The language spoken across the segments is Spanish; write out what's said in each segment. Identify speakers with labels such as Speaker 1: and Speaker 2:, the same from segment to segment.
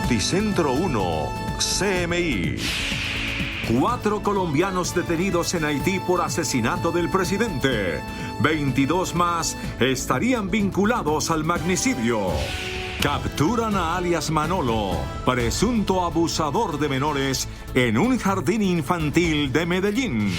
Speaker 1: Noticentro 1, CMI. 4 colombianos detenidos en Haití por asesinato del presidente. 22 más estarían vinculados al magnicidio. Capturan a alias Manolo, presunto abusador de menores, en un jardín infantil de Medellín.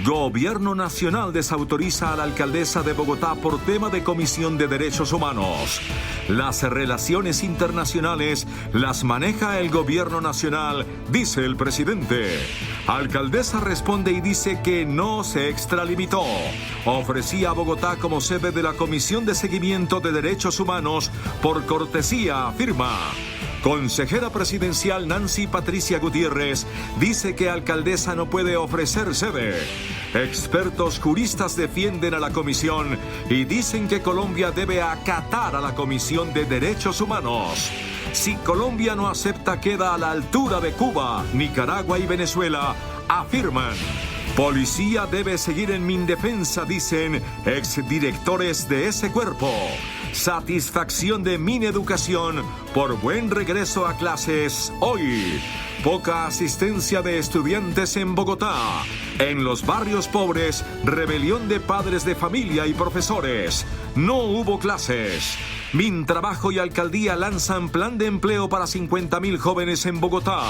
Speaker 1: Gobierno Nacional desautoriza a la alcaldesa de Bogotá por tema de Comisión de Derechos Humanos. Las relaciones internacionales las maneja el Gobierno Nacional, dice el presidente. Alcaldesa responde y dice que no se extralimitó. Ofrecía a Bogotá como sede de la Comisión de Seguimiento de Derechos Humanos por cortesía, afirma. Consejera presidencial Nancy Patricia Gutiérrez dice que alcaldesa no puede ofrecer sede. Expertos juristas defienden a la comisión y dicen que Colombia debe acatar a la Comisión de Derechos Humanos. Si Colombia no acepta, queda a la altura de Cuba, Nicaragua y Venezuela, afirman. Policía debe seguir en mi indefensa, dicen exdirectores de ese cuerpo. Satisfacción de Mineducación por buen regreso a clases hoy. Poca asistencia de estudiantes en Bogotá. En los barrios pobres, rebelión de padres de familia y profesores. No hubo clases. Mintrabajo y Alcaldía lanzan plan de empleo para 50.000 jóvenes en Bogotá.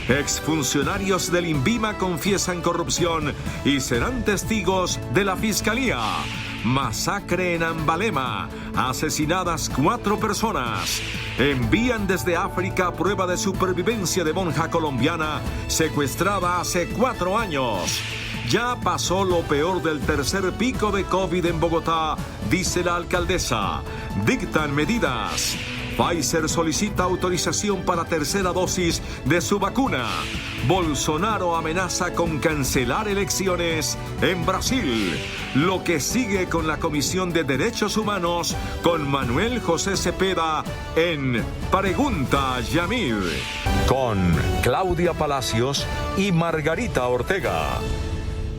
Speaker 1: Exfuncionarios del INVIMA confiesan corrupción y serán testigos de la Fiscalía. Masacre en Ambalema. Asesinadas 4 personas. Envían desde África prueba de supervivencia de monja colombiana secuestrada hace 4 años. Ya pasó lo peor del tercer pico de COVID en Bogotá, dice la alcaldesa. Dictan medidas. Pfizer solicita autorización para tercera dosis de su vacuna. Bolsonaro amenaza con cancelar elecciones en Brasil. Lo que sigue con la Comisión de Derechos Humanos con Manuel José Cepeda en Pregunta Yamil. Con Claudia Palacios y Margarita Ortega.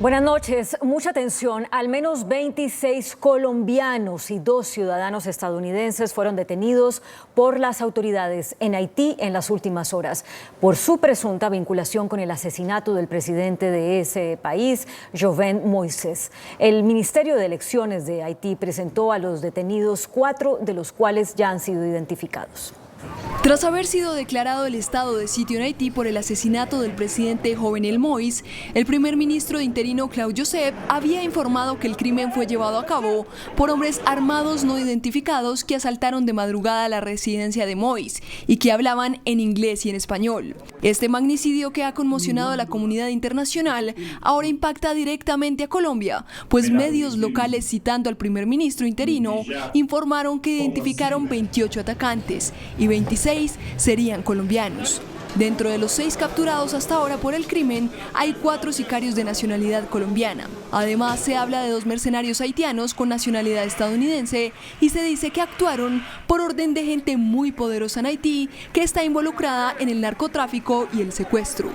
Speaker 2: Buenas noches. Mucha atención. Al menos 26 colombianos y 2 ciudadanos estadounidenses fueron detenidos por las autoridades en Haití en las últimas horas por su presunta vinculación con el asesinato del presidente de ese país, Jovenel Moïse. El Ministerio de Elecciones de Haití presentó a los detenidos 4 de los cuales ya han sido identificados.
Speaker 3: Tras haber sido declarado el estado de sitio en Haití por el asesinato del presidente Jovenel Moïse, el primer ministro interino Claude Joseph había informado que el crimen fue llevado a cabo por hombres armados no identificados que asaltaron de madrugada la residencia de Moïse y que hablaban en inglés y en español. Este magnicidio, que ha conmocionado a la comunidad internacional, ahora impacta directamente a Colombia, pues medios locales, citando al primer ministro interino, informaron que identificaron 28 atacantes y 26 serían colombianos. Dentro de los 6 capturados hasta ahora por el crimen, hay 4 sicarios de nacionalidad colombiana. Además, se habla de 2 mercenarios haitianos con nacionalidad estadounidense y se dice que actuaron por orden de gente muy poderosa en Haití que está involucrada en el narcotráfico y el secuestro.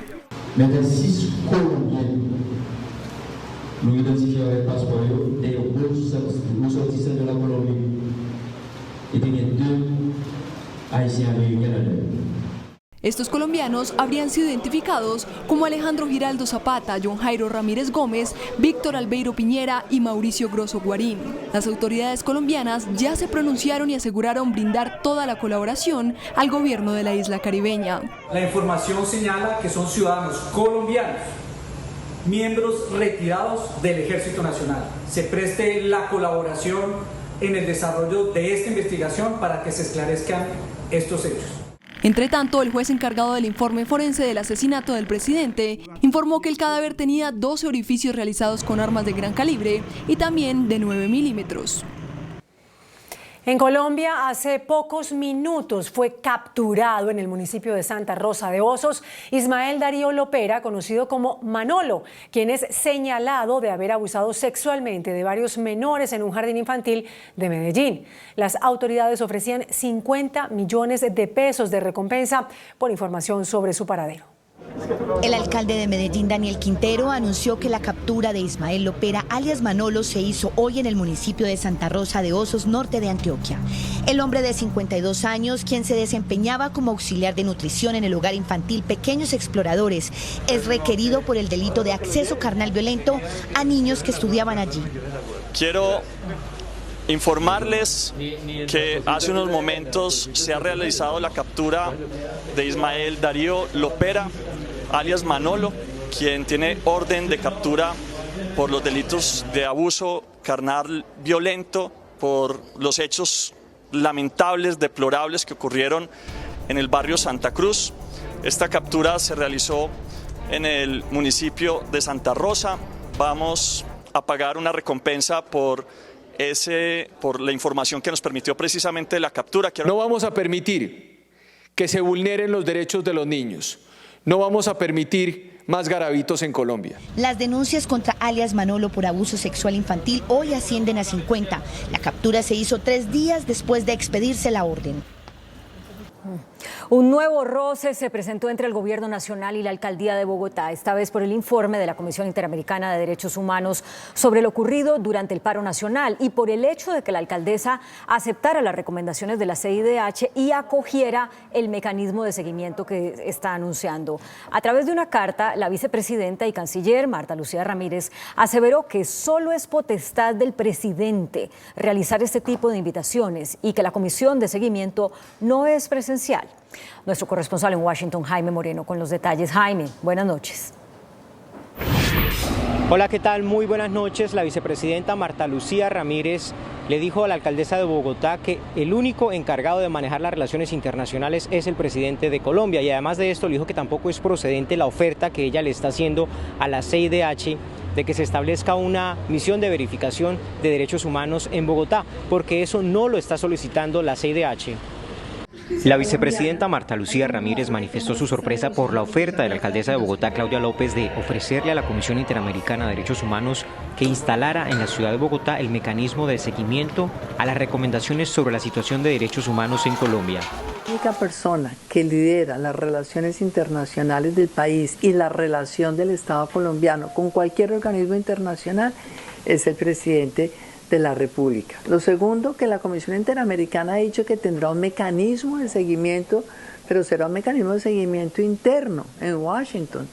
Speaker 3: Estos colombianos habrían sido identificados como Alejandro Giraldo Zapata, John Jairo Ramírez Gómez, Víctor Albeiro Piñera y Mauricio Grosso Guarín. Las autoridades colombianas ya se pronunciaron y aseguraron brindar toda la colaboración al gobierno de la isla caribeña.
Speaker 4: La información señala que son ciudadanos colombianos, miembros retirados del Ejército Nacional. Se preste la colaboración en el desarrollo de esta investigación para que se esclarezcan estos hechos.
Speaker 3: Entre tanto, el juez encargado del informe forense del asesinato del presidente informó que el cadáver tenía 12 orificios realizados con armas de gran calibre y también de 9 milímetros.
Speaker 2: En Colombia, hace pocos minutos fue capturado en el municipio de Santa Rosa de Osos Ismael Darío Lopera, conocido como Manolo, quien es señalado de haber abusado sexualmente de varios menores en un jardín infantil de Medellín. Las autoridades ofrecían 50 millones de pesos de recompensa por información sobre su paradero.
Speaker 5: El alcalde de Medellín, Daniel Quintero, anunció que la captura de Ismael Lopera, alias Manolo, se hizo hoy en el municipio de Santa Rosa de Osos, norte de Antioquia. El hombre de 52 años, quien se desempeñaba como auxiliar de nutrición en el hogar infantil Pequeños Exploradores, es requerido por el delito de acceso carnal violento a niños que estudiaban allí.
Speaker 6: Quiero informarles que hace unos momentos se ha realizado la captura de Ismael Darío Lopera, alias Manolo, quien tiene orden de captura por los delitos de abuso carnal violento, por los hechos lamentables, deplorables que ocurrieron en el barrio Santa Cruz. Esta captura se realizó en el municipio de Santa Rosa. Vamos a pagar una recompensa por la información que nos permitió precisamente la captura.
Speaker 7: No vamos a permitir que se vulneren los derechos de los niños. No vamos a permitir más garabitos en Colombia.
Speaker 5: Las denuncias contra alias Manolo por abuso sexual infantil hoy ascienden a 50. La captura se hizo 3 días después de expedirse la orden.
Speaker 2: Un nuevo roce se presentó entre el Gobierno Nacional y la Alcaldía de Bogotá, esta vez por el informe de la Comisión Interamericana de Derechos Humanos sobre lo ocurrido durante el paro nacional y por el hecho de que la alcaldesa aceptara las recomendaciones de la CIDH y acogiera el mecanismo de seguimiento que está anunciando. A través de una carta, la vicepresidenta y canciller Marta Lucía Ramírez aseveró que solo es potestad del presidente realizar este tipo de invitaciones y que la comisión de seguimiento no es presencial. Nuestro corresponsal en Washington, Jaime Moreno, con los detalles. Jaime, buenas noches.
Speaker 8: Hola, ¿qué tal? Muy buenas noches. La vicepresidenta Marta Lucía Ramírez le dijo a la alcaldesa de Bogotá que el único encargado de manejar las relaciones internacionales es el presidente de Colombia, y además de esto le dijo que tampoco es procedente la oferta que ella le está haciendo a la CIDH de que se establezca una misión de verificación de derechos humanos en Bogotá, porque eso no lo está solicitando la CIDH. La vicepresidenta Marta Lucía Ramírez manifestó su sorpresa por la oferta de la alcaldesa de Bogotá, Claudia López, de ofrecerle a la Comisión Interamericana de Derechos Humanos que instalara en la ciudad de Bogotá el mecanismo de seguimiento a las recomendaciones sobre la situación de derechos humanos en Colombia.
Speaker 9: La única persona que lidera las relaciones internacionales del país y la relación del Estado colombiano con cualquier organismo internacional es el presidente de la República. Lo segundo, que la Comisión Interamericana ha dicho que tendrá un mecanismo de seguimiento, pero será un mecanismo de seguimiento interno en Washington,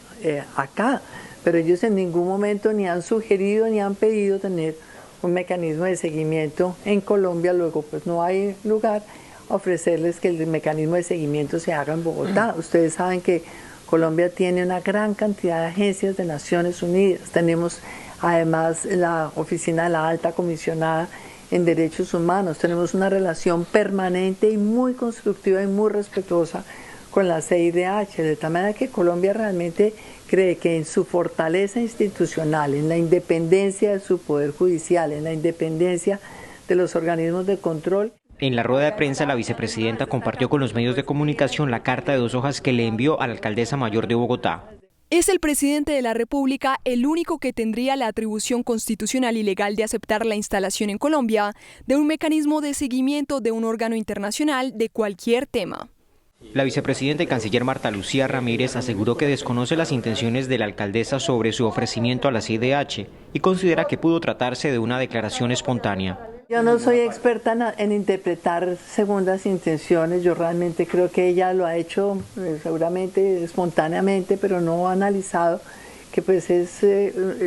Speaker 9: acá. Pero ellos en ningún momento ni han sugerido ni han pedido tener un mecanismo de seguimiento en Colombia. Luego, pues no hay lugar a ofrecerles que el mecanismo de seguimiento se haga en Bogotá. Ustedes saben que Colombia tiene una gran cantidad de agencias de Naciones Unidas. Tenemos además la oficina de la alta comisionada en derechos humanos. Tenemos una relación permanente y muy constructiva y muy respetuosa con la CIDH, de tal manera que Colombia realmente cree que en su fortaleza institucional, en la independencia de su poder judicial, en la independencia de los organismos de control.
Speaker 8: En la rueda de prensa, la vicepresidenta compartió con los medios de comunicación la carta de 2 hojas que le envió a la alcaldesa mayor de Bogotá.
Speaker 3: Es el presidente de la República el único que tendría la atribución constitucional y legal de aceptar la instalación en Colombia de un mecanismo de seguimiento de un órgano internacional de cualquier tema.
Speaker 8: La vicepresidenta y canciller Marta Lucía Ramírez aseguró que desconoce las intenciones de la alcaldesa sobre su ofrecimiento a la CIDH y considera que pudo tratarse de una declaración espontánea.
Speaker 9: Yo no soy experta en interpretar segundas intenciones. Yo realmente creo que ella lo ha hecho seguramente espontáneamente, pero no ha analizado que pues es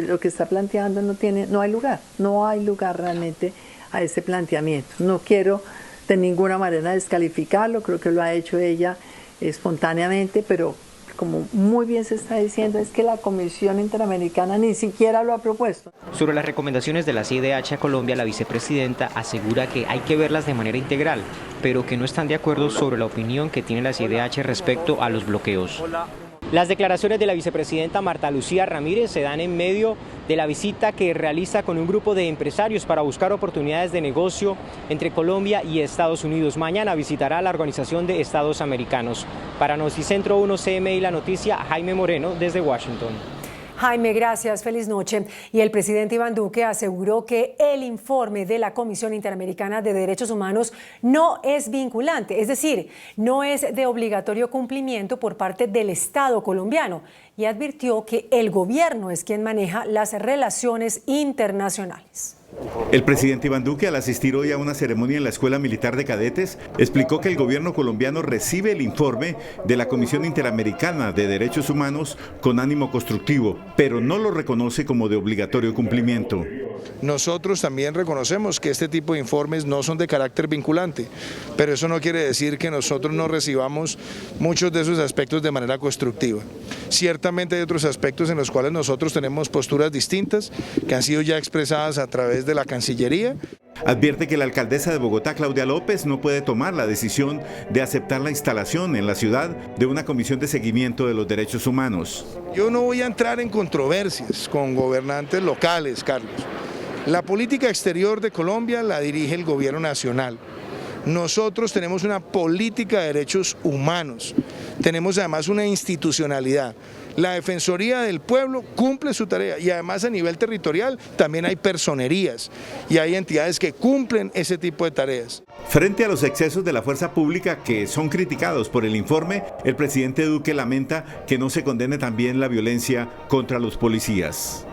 Speaker 9: lo que está planteando. No hay lugar realmente a ese planteamiento. No quiero de ninguna manera descalificarlo, creo que lo ha hecho ella espontáneamente, pero como muy bien se está diciendo, es que la Comisión Interamericana ni siquiera lo ha propuesto.
Speaker 8: Sobre las recomendaciones de la CIDH a Colombia, la vicepresidenta asegura que hay que verlas de manera integral, pero que no están de acuerdo sobre la opinión que tiene la CIDH respecto a los bloqueos. Las declaraciones de la vicepresidenta Marta Lucía Ramírez se dan en medio de la visita que realiza con un grupo de empresarios para buscar oportunidades de negocio entre Colombia y Estados Unidos. Mañana visitará la Organización de Estados Americanos. Para Noticentro 1 CMI La Noticia, Jaime Moreno desde Washington.
Speaker 10: Jaime, gracias. Feliz noche. Y el presidente Iván Duque aseguró que el informe de la Comisión Interamericana de Derechos Humanos no es vinculante, es decir, no es de obligatorio cumplimiento por parte del Estado colombiano, y advirtió que el gobierno es quien maneja las relaciones internacionales.
Speaker 11: El presidente Iván Duque, al asistir hoy a una ceremonia en la Escuela Militar de Cadetes, explicó que el gobierno colombiano recibe el informe de la Comisión Interamericana de Derechos Humanos con ánimo constructivo, pero no lo reconoce como de obligatorio cumplimiento.
Speaker 12: Nosotros también reconocemos que este tipo de informes no son de carácter vinculante, pero eso no quiere decir que nosotros no recibamos muchos de esos aspectos de manera constructiva. Ciertamente hay otros aspectos en los cuales nosotros tenemos posturas distintas que han sido ya expresadas a través de la Cancillería.
Speaker 11: Advierte que la alcaldesa de Bogotá, Claudia López, no puede tomar la decisión de aceptar la instalación en la ciudad de una comisión de seguimiento de los derechos humanos.
Speaker 12: Yo no voy a entrar en controversias con gobernantes locales, Carlos. La política exterior de Colombia la dirige el gobierno nacional. Nosotros tenemos una política de derechos humanos, tenemos además una institucionalidad. La Defensoría del Pueblo cumple su tarea y además a nivel territorial también hay personerías y hay entidades que cumplen ese tipo de tareas.
Speaker 11: Frente a los excesos de la fuerza pública que son criticados por el informe, el presidente Duque lamenta que no se condene también la violencia contra los policías.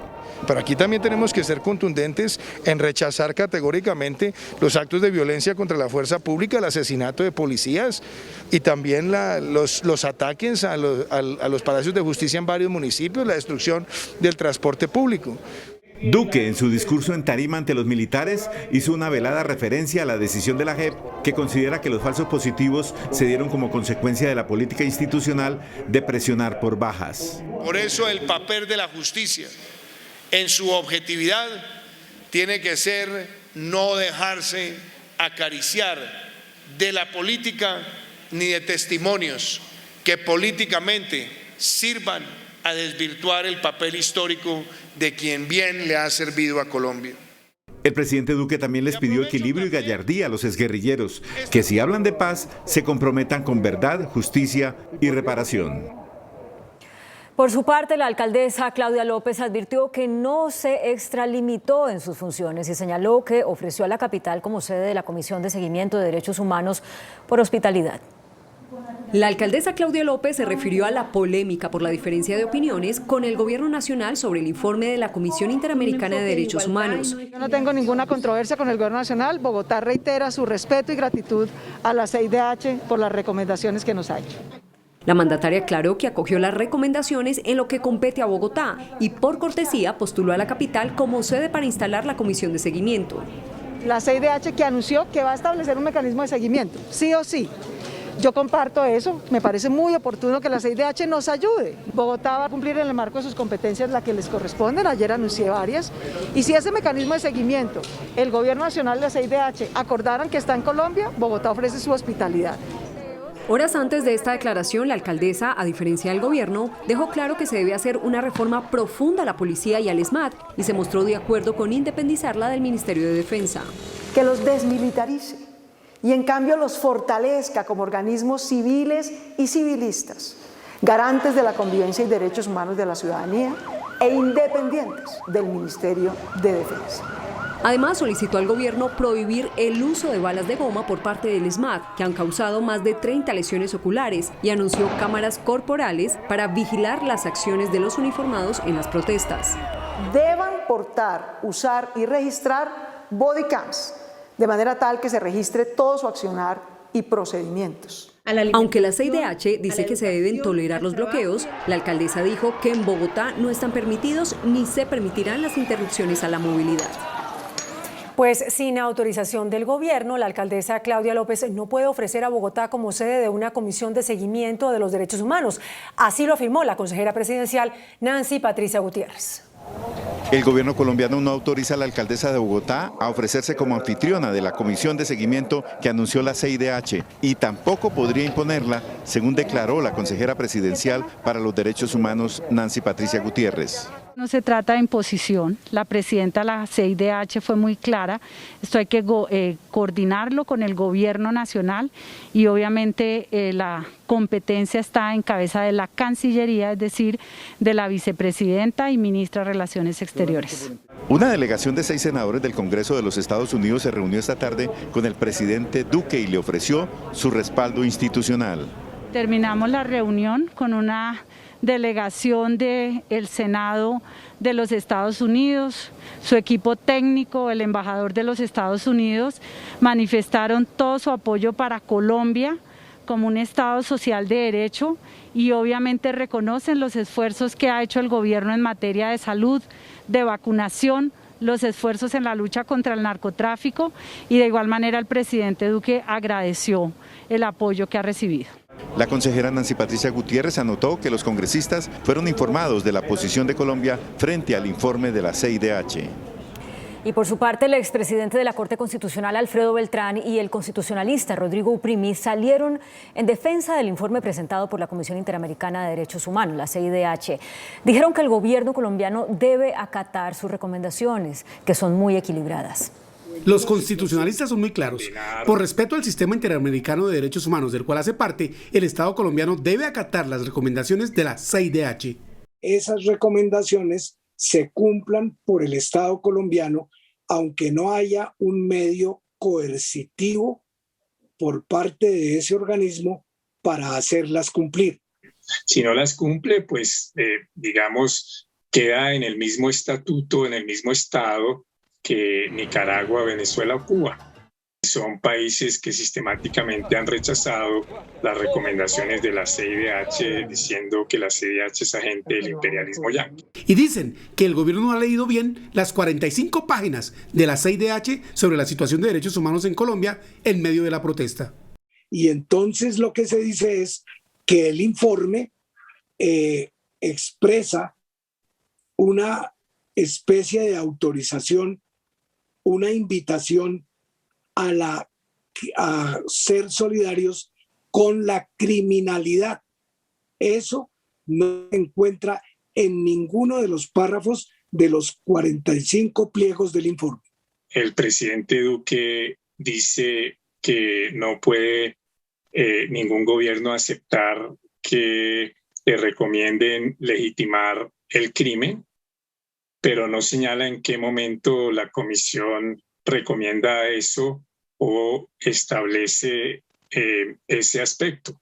Speaker 12: Pero aquí también tenemos que ser contundentes en rechazar categóricamente los actos de violencia contra la fuerza pública, el asesinato de policías y también los ataques a los palacios de justicia en varios municipios, la destrucción del transporte público.
Speaker 11: Duque, en su discurso en tarima ante los militares, hizo una velada referencia a la decisión de la JEP, que considera que los falsos positivos se dieron como consecuencia de la política institucional de presionar por bajas.
Speaker 12: Por eso el papel de la justicia en su objetividad tiene que ser no dejarse acariciar de la política ni de testimonios que políticamente sirvan a desvirtuar el papel histórico de quien bien le ha servido a Colombia.
Speaker 11: El presidente Duque también les pidió equilibrio y gallardía a los exguerrilleros, que si hablan de paz, se comprometan con verdad, justicia y reparación.
Speaker 2: Por su parte, la alcaldesa Claudia López advirtió que no se extralimitó en sus funciones y señaló que ofreció a la capital como sede de la Comisión de Seguimiento de Derechos Humanos por hospitalidad.
Speaker 13: La alcaldesa Claudia López se refirió a la polémica por la diferencia de opiniones con el gobierno nacional sobre el informe de la Comisión Interamericana de Derechos Humanos.
Speaker 14: Yo no tengo ninguna controversia con el gobierno nacional. Bogotá reitera su respeto y gratitud a la CIDH por las recomendaciones que nos ha hecho.
Speaker 13: La mandataria aclaró que acogió las recomendaciones en lo que compete a Bogotá y por cortesía postuló a la capital como sede para instalar la comisión de seguimiento.
Speaker 14: La CIDH que anunció que va a establecer un mecanismo de seguimiento, sí o sí. Yo comparto eso, me parece muy oportuno que la CIDH nos ayude. Bogotá va a cumplir en el marco de sus competencias las que les corresponden, ayer anuncié varias, y si ese mecanismo de seguimiento, el gobierno nacional y la CIDH acordaran que está en Colombia, Bogotá ofrece su hospitalidad.
Speaker 13: Horas antes de esta declaración, la alcaldesa, a diferencia del gobierno, dejó claro que se debe hacer una reforma profunda a la policía y al ESMAD y se mostró de acuerdo con independizarla del Ministerio de Defensa.
Speaker 15: Que los desmilitarice y en cambio los fortalezca como organismos civiles y civilistas, garantes de la convivencia y derechos humanos de la ciudadanía e independientes del Ministerio de Defensa.
Speaker 13: Además, solicitó al gobierno prohibir el uso de balas de goma por parte del ESMAD, que han causado más de 30 lesiones oculares, y anunció cámaras corporales para vigilar las acciones de los uniformados en las protestas.
Speaker 15: Deban portar, usar y registrar bodycams, de manera tal que se registre todo su accionar y procedimientos.
Speaker 13: Aunque la CIDH dice que se deben tolerar los bloqueos, la alcaldesa dijo que en Bogotá no están permitidos ni se permitirán las interrupciones a la movilidad.
Speaker 10: Pues sin autorización del gobierno, la alcaldesa Claudia López no puede ofrecer a Bogotá como sede de una comisión de seguimiento de los derechos humanos. Así lo afirmó la consejera presidencial Nancy Patricia Gutiérrez.
Speaker 11: El gobierno colombiano no autoriza a la alcaldesa de Bogotá a ofrecerse como anfitriona de la comisión de seguimiento que anunció la CIDH y tampoco podría imponerla, según declaró la consejera presidencial para los derechos humanos Nancy Patricia Gutiérrez.
Speaker 16: No se trata de imposición, la presidenta de la CIDH fue muy clara, esto hay que coordinarlo con el gobierno nacional y obviamente la competencia está en cabeza de la Cancillería, es decir, de la vicepresidenta y ministra de Relaciones Exteriores.
Speaker 11: Una delegación de 6 senadores del Congreso de los Estados Unidos se reunió esta tarde con el presidente Duque y le ofreció su respaldo institucional.
Speaker 16: Terminamos la reunión con una delegación del Senado de los Estados Unidos, su equipo técnico, el embajador de los Estados Unidos, manifestaron todo su apoyo para Colombia como un Estado social de derecho y obviamente reconocen los esfuerzos que ha hecho el gobierno en materia de salud, de vacunación, los esfuerzos en la lucha contra el narcotráfico y de igual manera el presidente Duque agradeció el apoyo que ha recibido.
Speaker 11: La consejera Nancy Patricia Gutiérrez anotó que los congresistas fueron informados de la posición de Colombia frente al informe de la CIDH.
Speaker 2: Y por su parte, el expresidente de la Corte Constitucional, Alfredo Beltrán, y el constitucionalista Rodrigo Uprimi salieron en defensa del informe presentado por la Comisión Interamericana de Derechos Humanos, la CIDH. Dijeron que el gobierno colombiano debe acatar sus recomendaciones, que son muy equilibradas.
Speaker 17: Los constitucionalistas son muy claros. Por respeto al sistema interamericano de derechos humanos del cual hace parte, el Estado colombiano debe acatar las recomendaciones de la CIDH.
Speaker 18: Esas recomendaciones se cumplan por el Estado colombiano, aunque no haya un medio coercitivo por parte de ese organismo para hacerlas cumplir.
Speaker 19: Si no las cumple, pues digamos, queda en el mismo estatuto, en el mismo estado que Nicaragua, Venezuela o Cuba. Son países que sistemáticamente han rechazado las recomendaciones de la CIDH diciendo que la CIDH es agente del imperialismo yanqui.
Speaker 17: Y dicen que el gobierno no ha leído bien las 45 páginas de la CIDH sobre la situación de derechos humanos en Colombia en medio de la protesta.
Speaker 18: Y entonces lo que se dice es que el informe expresa una especie de autorización, una invitación a ser solidarios con la criminalidad. Eso no se encuentra en ninguno de los párrafos de los 45 pliegos del informe.
Speaker 19: El presidente Duque dice que no puede ningún gobierno aceptar que le recomienden legitimar el crimen, pero no señala en qué momento la comisión recomienda eso o establece ese aspecto.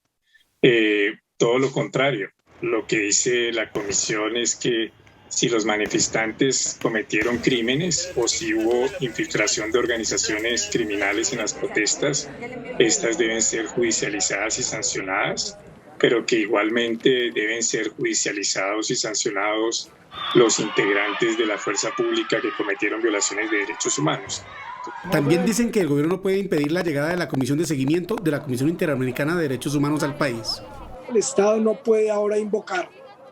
Speaker 19: Todo lo contrario, lo que dice la comisión es que si los manifestantes cometieron crímenes o si hubo infiltración de organizaciones criminales en las protestas, estas deben ser judicializadas y sancionadas, pero que igualmente deben ser judicializados y sancionados los integrantes de la fuerza pública que cometieron violaciones de derechos humanos.
Speaker 17: También dicen que el gobierno no puede impedir la llegada de la Comisión de Seguimiento de la Comisión Interamericana de Derechos Humanos al país.
Speaker 18: El Estado no puede ahora invocar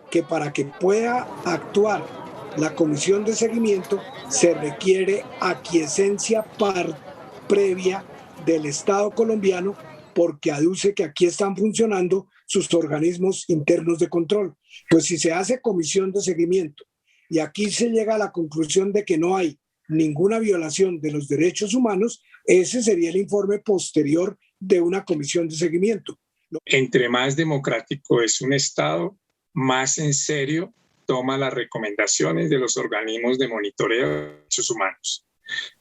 Speaker 18: que para que pueda actuar la Comisión de Seguimiento se requiere aquiescencia previa del Estado colombiano porque aduce que aquí están funcionando sus organismos internos de control. Pues si se hace comisión de seguimiento y aquí se llega a la conclusión de que no hay ninguna violación de los derechos humanos, ese sería el informe posterior de una comisión de seguimiento.
Speaker 19: Entre más democrático es un Estado, más en serio toma las recomendaciones de los organismos de monitoreo de derechos humanos.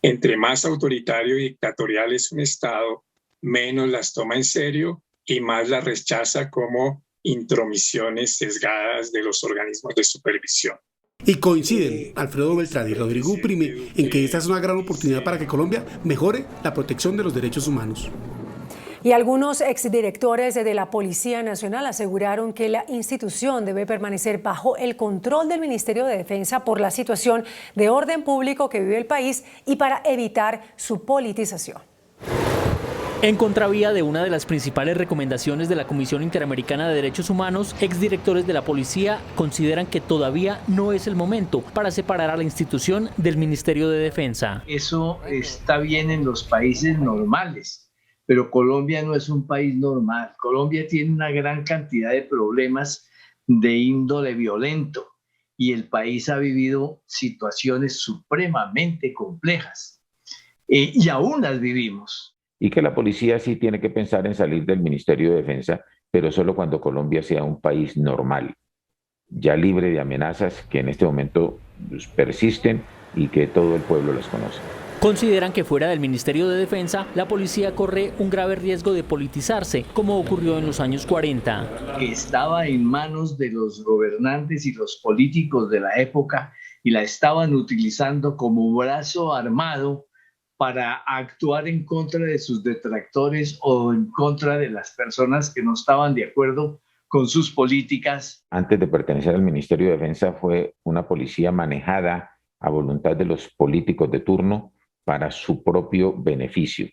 Speaker 19: Entre más autoritario y dictatorial es un Estado, menos las toma en serio y más las rechaza como intromisiones sesgadas de los organismos de supervisión.
Speaker 17: Y coinciden Alfredo Beltrán y Rodrigo Uprimi en que esta es una gran oportunidad para que Colombia mejore la protección de los derechos humanos.
Speaker 10: Y algunos exdirectores de la Policía Nacional aseguraron que la institución debe permanecer bajo el control del Ministerio de Defensa por la situación de orden público que vive el país y para evitar su politización.
Speaker 20: En contravía de una de las principales recomendaciones de la Comisión Interamericana de Derechos Humanos, exdirectores de la policía consideran que todavía no es el momento para separar a la institución del Ministerio de Defensa.
Speaker 21: Eso está bien en los países normales, pero Colombia no es un país normal. Colombia tiene una gran cantidad de problemas de índole violento y el país ha vivido situaciones supremamente complejas y aún las vivimos.
Speaker 1: Y que la policía sí tiene que pensar en salir del Ministerio de Defensa, pero solo cuando Colombia sea un país normal, ya libre de amenazas que en este momento persisten y que todo el pueblo las conoce.
Speaker 20: Consideran que fuera del Ministerio de Defensa, la policía corre un grave riesgo de politizarse, como ocurrió en los años 40.
Speaker 21: Que estaba en manos de los gobernantes y los políticos de la época y la estaban utilizando como brazo armado para actuar en contra de sus detractores o en contra de las personas que no estaban de acuerdo con sus políticas.
Speaker 1: Antes de pertenecer al Ministerio de Defensa fue una policía manejada a voluntad de los políticos de turno para su propio beneficio.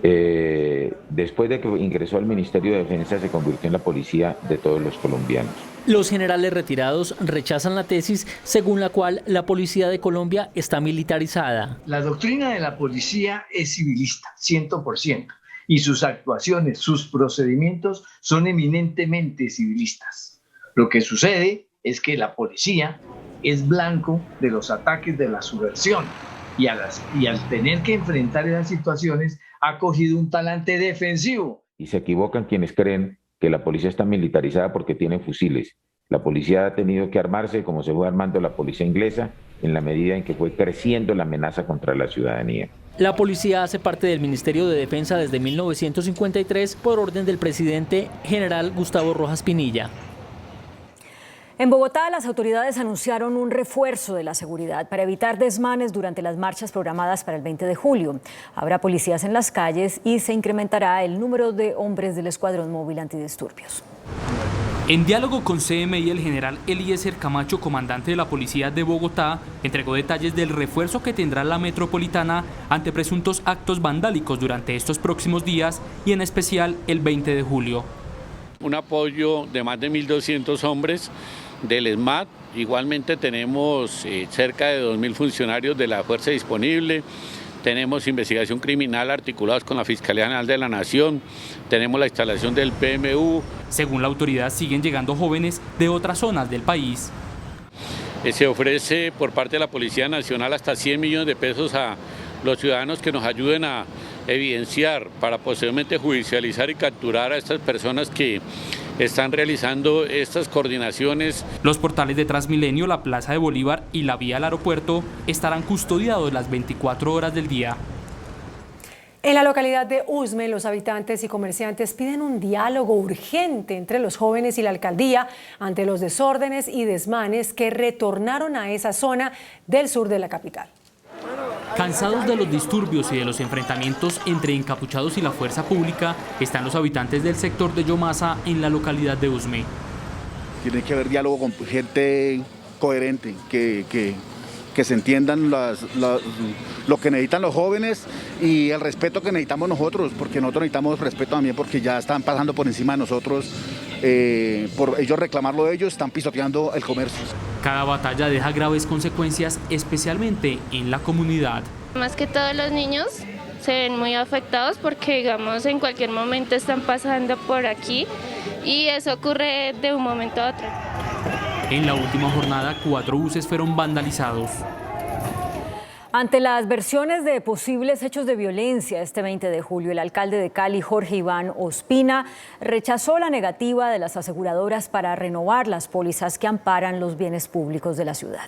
Speaker 1: Después de que ingresó al Ministerio de Defensa se convirtió en la policía de todos los colombianos.
Speaker 20: Los generales retirados rechazan la tesis según la cual la policía de Colombia está militarizada.
Speaker 21: La doctrina de la policía es civilista, 100%, y sus actuaciones, sus procedimientos son eminentemente civilistas. Lo que sucede es que la policía es blanco de los ataques de la subversión y al tener que enfrentar esas situaciones ha cogido un talante defensivo.
Speaker 1: Y se equivocan quienes creen que la policía está militarizada porque tiene fusiles. La policía ha tenido que armarse como se fue armando la policía inglesa en la medida en que fue creciendo la amenaza contra la ciudadanía.
Speaker 20: La policía hace parte del Ministerio de Defensa desde 1953 por orden del presidente general Gustavo Rojas Pinilla.
Speaker 2: En Bogotá, las autoridades anunciaron un refuerzo de la seguridad para evitar desmanes durante las marchas programadas para el 20 de julio. Habrá policías en las calles y se incrementará el número de hombres del Escuadrón Móvil Antidisturbios.
Speaker 22: En diálogo con CMI, el general Eliezer Camacho, comandante de la Policía de Bogotá, entregó detalles del refuerzo que tendrá la metropolitana ante presuntos actos vandálicos durante estos próximos días y en especial el 20 de julio.
Speaker 23: Un apoyo de más de 1.200 hombres del ESMAD, igualmente tenemos cerca de 2.000 funcionarios de la fuerza disponible, tenemos investigación criminal articulados con la Fiscalía General de la Nación, tenemos la instalación del PMU.
Speaker 22: Según la autoridad, siguen llegando jóvenes de otras zonas del país.
Speaker 23: Se ofrece por parte de la Policía Nacional hasta 100 millones de pesos a los ciudadanos que nos ayuden a evidenciar para posteriormente judicializar y capturar a estas personas que están realizando estas coordinaciones.
Speaker 22: Los portales de Transmilenio, la Plaza de Bolívar y la vía al aeropuerto estarán custodiados las 24 horas del día.
Speaker 10: En la localidad de Usme, los habitantes y comerciantes piden un diálogo urgente entre los jóvenes y la alcaldía ante los desórdenes y desmanes que retornaron a esa zona del sur de la capital.
Speaker 22: Cansados de los disturbios y de los enfrentamientos entre encapuchados y la fuerza pública, están los habitantes del sector de Yomasa en la localidad de Usme.
Speaker 24: Tiene que haber diálogo con gente coherente, que se entiendan lo que necesitan los jóvenes y el respeto que necesitamos nosotros, porque nosotros necesitamos respeto también porque ya están pasando por encima de nosotros, por ellos reclamarlo de ellos, están pisoteando el comercio.
Speaker 22: Cada batalla deja graves consecuencias, especialmente en la comunidad.
Speaker 25: Más que todos los niños se ven muy afectados porque, digamos, en cualquier momento están pasando por aquí y eso ocurre de un momento a otro.
Speaker 22: En la última jornada, 4 buses fueron vandalizados.
Speaker 2: Ante las versiones de posibles hechos de violencia este 20 de julio, el alcalde de Cali, Jorge Iván Ospina, rechazó la negativa de las aseguradoras para renovar las pólizas que amparan los bienes públicos de la ciudad.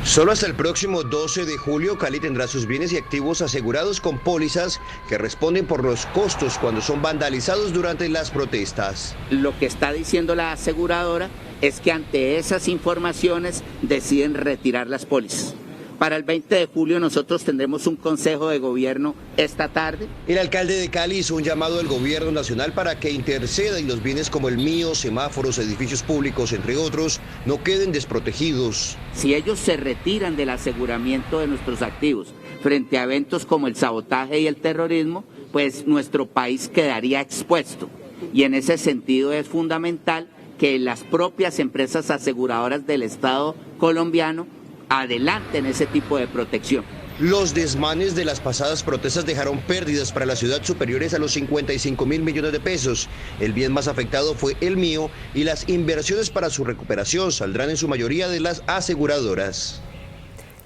Speaker 26: Solo hasta el próximo 12 de julio, Cali tendrá sus bienes y activos asegurados con pólizas que responden por los costos cuando son vandalizados durante las protestas.
Speaker 27: Lo que está diciendo la aseguradora es que ante esas informaciones deciden retirar las pólizas. Para el 20 de julio nosotros tendremos un consejo de gobierno esta tarde.
Speaker 26: El alcalde de Cali hizo un llamado al gobierno nacional para que interceda y los bienes como el mío, semáforos, edificios públicos, entre otros, no queden desprotegidos.
Speaker 27: Si ellos se retiran del aseguramiento de nuestros activos frente a eventos como el sabotaje y el terrorismo, pues nuestro país quedaría expuesto. Y en ese sentido es fundamental que las propias empresas aseguradoras del Estado colombiano adelanten ese tipo de protección.
Speaker 26: Los desmanes de las pasadas protestas dejaron pérdidas para la ciudad superiores a los 55.000 millones de pesos. El bien más afectado fue el mío y las inversiones para su recuperación saldrán en su mayoría de las aseguradoras.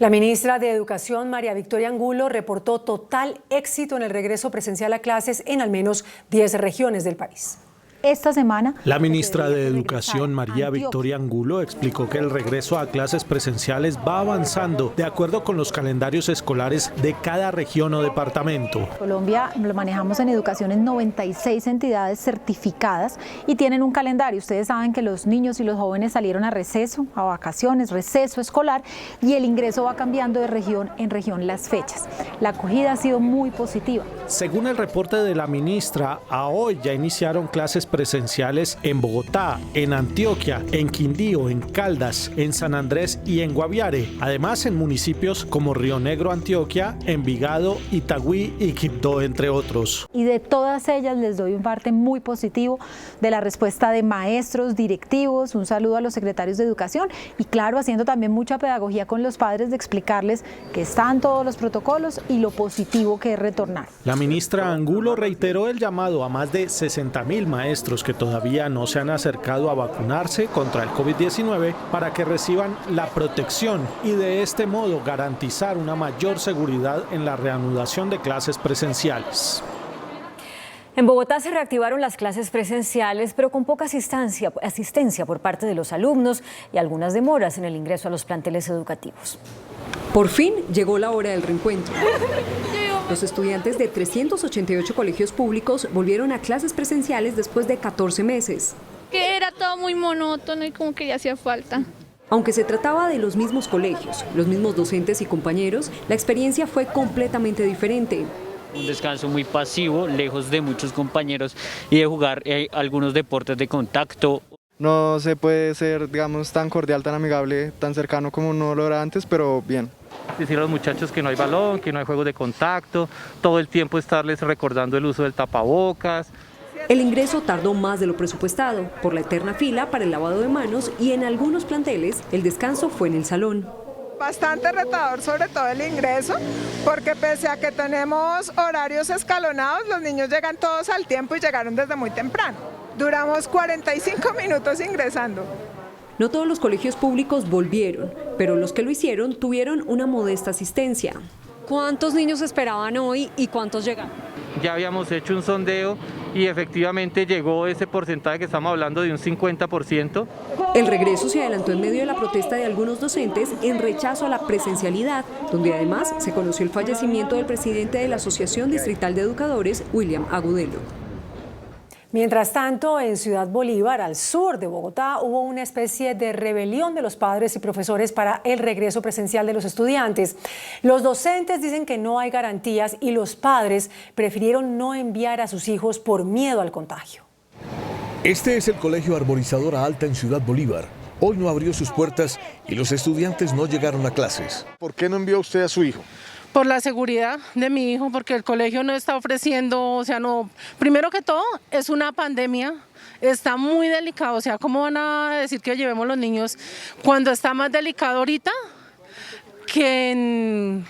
Speaker 10: La ministra de Educación, María Victoria Angulo, reportó total éxito en el regreso presencial a clases en al menos 10 regiones del país.
Speaker 3: Esta semana,
Speaker 4: la ministra de Educación, María Victoria Angulo, explicó que el regreso a clases presenciales va avanzando de acuerdo con los calendarios escolares de cada región o departamento.
Speaker 3: Colombia lo manejamos en educación en 96 entidades certificadas y tienen un calendario. Ustedes saben que los niños y los jóvenes salieron a receso, a vacaciones, receso escolar, y el ingreso va cambiando de región en región las fechas. La acogida ha sido muy positiva.
Speaker 4: Según el reporte de la ministra, a hoy ya iniciaron clases presenciales en Bogotá, en Antioquia, en Quindío, en Caldas, en San Andrés y en Guaviare. Además, en municipios como Río Negro, Antioquia, Envigado, Itagüí y Quibdó, entre otros.
Speaker 3: Y de todas ellas les doy un parte muy positivo de la respuesta de maestros, directivos, un saludo a los secretarios de educación y claro, haciendo también mucha pedagogía con los padres de explicarles que están todos los protocolos y lo positivo que es retornar.
Speaker 4: La ministra Angulo reiteró el llamado a más de 60.000 maestros que todavía no se han acercado a vacunarse contra el COVID-19 para que reciban la protección y de este modo garantizar una mayor seguridad en la reanudación de clases presenciales.
Speaker 2: En Bogotá se reactivaron las clases presenciales, pero con poca asistencia por parte de los alumnos y algunas demoras en el ingreso a los planteles educativos.
Speaker 13: Por fin llegó la hora del reencuentro. Los estudiantes de 388 colegios públicos volvieron a clases presenciales después de 14 meses.
Speaker 5: Que era todo muy monótono y como que ya hacía falta.
Speaker 13: Aunque se trataba de los mismos colegios, los mismos docentes y compañeros, la experiencia fue completamente diferente.
Speaker 6: Un descanso muy pasivo, lejos de muchos compañeros y de jugar algunos deportes de contacto.
Speaker 7: No se puede ser, digamos, tan cordial, tan amigable, tan cercano como uno lo era antes, pero bien.
Speaker 8: Decir a los muchachos que no hay balón, que no hay juegos de contacto, todo el tiempo estarles recordando el uso del tapabocas.
Speaker 13: El ingreso tardó más de lo presupuestado, por la eterna fila para el lavado de manos y en algunos planteles el descanso fue en el salón.
Speaker 9: Bastante retador, sobre todo el ingreso, porque pese a que tenemos horarios escalonados, los niños llegan todos al tiempo y llegaron desde muy temprano. Duramos 45 minutos ingresando.
Speaker 13: No todos los colegios públicos volvieron, pero los que lo hicieron tuvieron una modesta asistencia.
Speaker 10: ¿Cuántos niños esperaban hoy y cuántos llegaron?
Speaker 8: Ya habíamos hecho un sondeo y efectivamente llegó ese porcentaje que estamos hablando de un 50%.
Speaker 13: El regreso se adelantó en medio de la protesta de algunos docentes en rechazo a la presencialidad, donde además se conoció el fallecimiento del presidente de la Asociación Distrital de Educadores, William Agudelo.
Speaker 10: Mientras tanto, en Ciudad Bolívar, al sur de Bogotá, hubo una especie de rebelión de los padres y profesores para el regreso presencial de los estudiantes. Los docentes dicen que no hay garantías y los padres prefirieron no enviar a sus hijos por miedo al contagio.
Speaker 28: Este es el Colegio Arborizadora Alta en Ciudad Bolívar. Hoy no abrió sus puertas y los estudiantes no llegaron a clases.
Speaker 7: ¿Por qué no envió usted a su hijo?
Speaker 29: Por la seguridad de mi hijo, porque el colegio no está ofreciendo, o sea, no, primero que todo es una pandemia, está muy delicado, o sea, ¿cómo van a decir que llevemos los niños cuando está más delicado ahorita que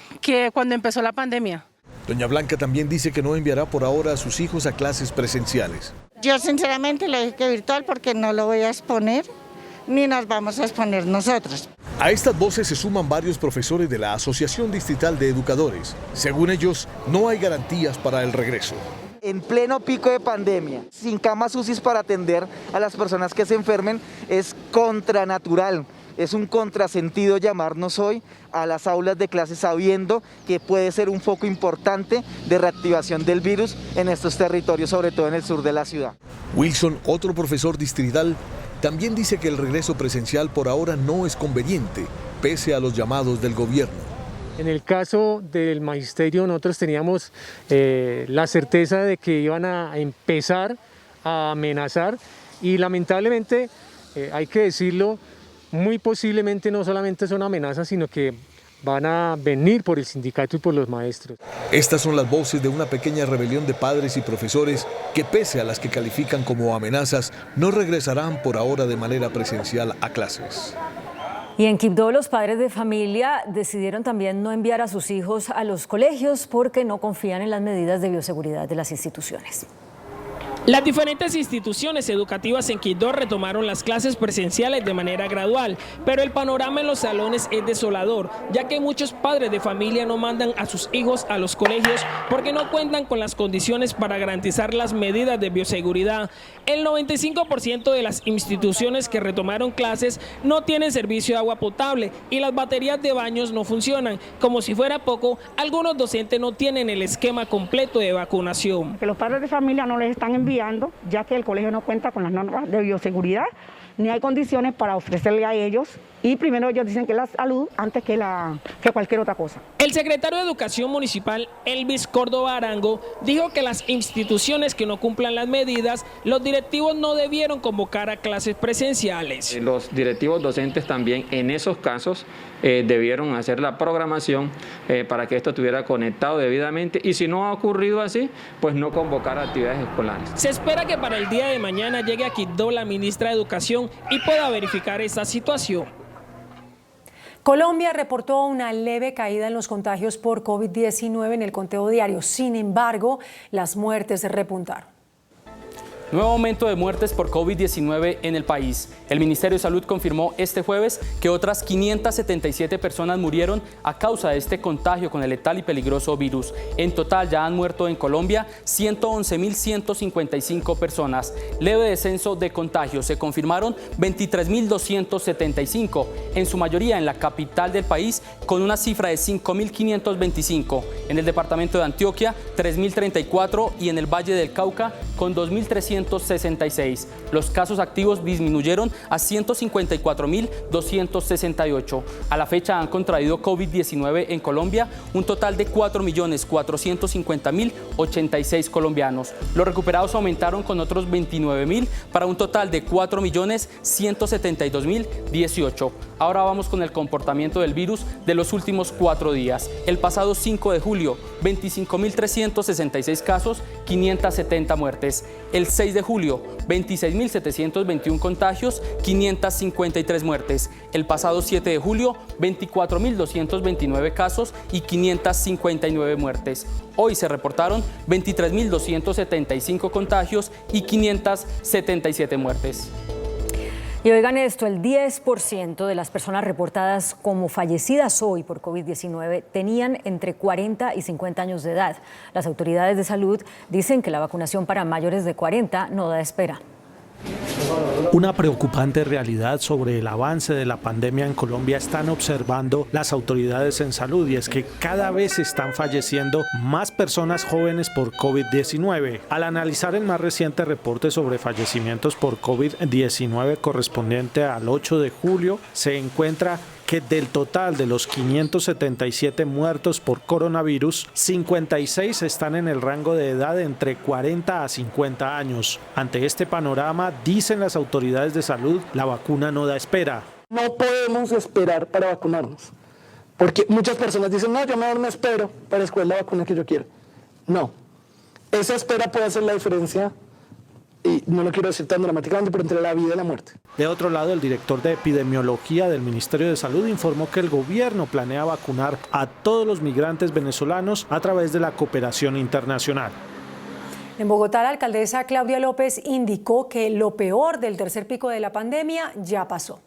Speaker 29: cuando empezó la pandemia?
Speaker 28: Doña Blanca también dice que no enviará por ahora a sus hijos a clases presenciales.
Speaker 30: Yo sinceramente le dije que virtual porque no lo voy a exponer, ni nos vamos a exponer nosotros.
Speaker 28: A estas voces se suman varios profesores de la Asociación Distrital de Educadores. Según ellos, no hay garantías para el regreso.
Speaker 31: En pleno pico de pandemia, sin camas UCI para atender a las personas que se enfermen, es contranatural. Es un contrasentido llamarnos hoy a las aulas de clases sabiendo que puede ser un foco importante de reactivación del virus en estos territorios, sobre todo en el sur de la ciudad.
Speaker 28: Wilson, otro profesor distrital, también dice que el regreso presencial por ahora no es conveniente, pese a los llamados del gobierno.
Speaker 32: En el caso del magisterio nosotros teníamos la certeza de que iban a empezar a amenazar y lamentablemente, hay que decirlo, muy posiblemente no solamente son amenazas, sino que van a venir por el sindicato y por los maestros.
Speaker 28: Estas son las voces de una pequeña rebelión de padres y profesores que, pese a las que califican como amenazas, no regresarán por ahora de manera presencial a clases.
Speaker 2: Y en Quibdó, los padres de familia decidieron también no enviar a sus hijos a los colegios porque no confían en las medidas de bioseguridad de las instituciones.
Speaker 1: Las diferentes instituciones educativas en Quibdó retomaron las clases presenciales de manera gradual, pero el panorama en los salones es desolador, ya que muchos padres de familia no mandan a sus hijos a los colegios porque no cuentan con las condiciones para garantizar las medidas de bioseguridad. El 95% de las instituciones que retomaron clases no tienen servicio de agua potable y las baterías de baños no funcionan. Como si fuera poco, algunos docentes no tienen el esquema completo de vacunación.
Speaker 11: Que los padres de familia no les están enviando, ya que el colegio no cuenta con las normas de bioseguridad, ni hay condiciones para ofrecerle a ellos, y primero ellos dicen que la salud antes que cualquier otra cosa.
Speaker 1: El secretario de Educación Municipal, Elvis Córdoba Arango, dijo que las instituciones que no cumplan las medidas, los directivos no debieron convocar a clases presenciales.
Speaker 12: Los directivos docentes también en esos casos debieron hacer la programación para que esto estuviera conectado debidamente, y si no ha ocurrido así, pues no convocar actividades escolares.
Speaker 1: Se espera que para el día de mañana llegue a Quibdó la ministra de Educación y pueda verificar esta situación.
Speaker 10: Colombia reportó una leve caída en los contagios por COVID-19 en el conteo diario. Sin embargo, las muertes repuntaron.
Speaker 22: Nuevo aumento de muertes por COVID-19 en el país. El Ministerio de Salud confirmó este jueves que otras 577 personas murieron a causa de este contagio con el letal y peligroso virus. En total ya han muerto en Colombia 111.155 personas. Leve descenso de contagios. Se confirmaron 23.275, en su mayoría en la capital del país, con una cifra de 5.525. En el departamento de Antioquia, 3.034 y en el Valle del Cauca, con 2.366. Los casos activos disminuyeron a 154.268. A la fecha han contraído COVID-19 en Colombia un total de 4.450.086 colombianos. Los recuperados aumentaron con otros 29.000 para un total de 4.172.018. Ahora vamos con el comportamiento del virus de los últimos 4 días. El pasado 5 de julio, 25.366 casos, 570 muertes. El 6 de julio, 26.721 contagios, 553 muertes. El pasado 7 de julio, 24.229 casos y 559 muertes. Hoy se reportaron 23.275 contagios y 577 muertes.
Speaker 2: Y oigan esto, el 10% de las personas reportadas como fallecidas hoy por COVID-19 tenían entre 40 y 50 años de edad. Las autoridades de salud dicen que la vacunación para mayores de 40 no da espera.
Speaker 4: Una preocupante realidad sobre el avance de la pandemia en Colombia están observando las autoridades en salud, y es que cada vez están falleciendo más personas jóvenes por COVID-19. Al analizar el más reciente reporte sobre fallecimientos por COVID-19 correspondiente al 8 de julio, se encuentra que del total de los 577 muertos por coronavirus, 56 están en el rango de edad de entre 40 a 50 años. Ante este panorama, dicen las autoridades de salud, la vacuna no da espera.
Speaker 14: No podemos esperar para vacunarnos, porque muchas personas dicen, no, yo mejor me espero para escoger la vacuna que yo quiero. No, esa espera puede hacer la diferencia, y no lo quiero decir tan dramáticamente, pero entre la vida y la muerte.
Speaker 4: De otro lado, el director de epidemiología del Ministerio de Salud informó que el gobierno planea vacunar a todos los migrantes venezolanos a través de la cooperación internacional.
Speaker 10: En Bogotá, la alcaldesa Claudia López indicó que lo peor del tercer pico de la pandemia ya pasó.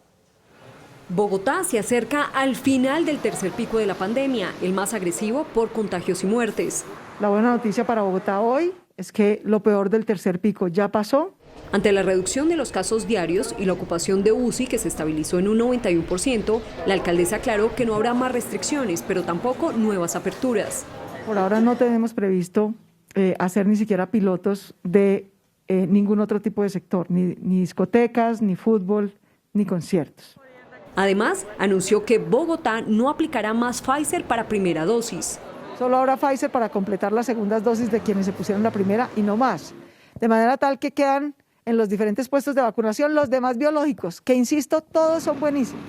Speaker 13: Bogotá se acerca al final del tercer pico de la pandemia, el más agresivo por contagios y muertes.
Speaker 15: La buena noticia para Bogotá hoy es que lo peor del tercer pico ya pasó.
Speaker 13: Ante la reducción de los casos diarios y la ocupación de UCI, que se estabilizó en un 91%, la alcaldesa aclaró que no habrá más restricciones, pero tampoco nuevas aperturas.
Speaker 15: Por ahora no tenemos previsto hacer ni siquiera pilotos de ningún otro tipo de sector, ni discotecas, ni fútbol, ni conciertos.
Speaker 13: Además, anunció que Bogotá no aplicará más Pfizer para primera dosis.
Speaker 15: Solo habrá Pfizer para completar las segundas dosis de quienes se pusieron la primera y no más. De manera tal que quedan en los diferentes puestos de vacunación los demás biológicos, que insisto, todos son buenísimos.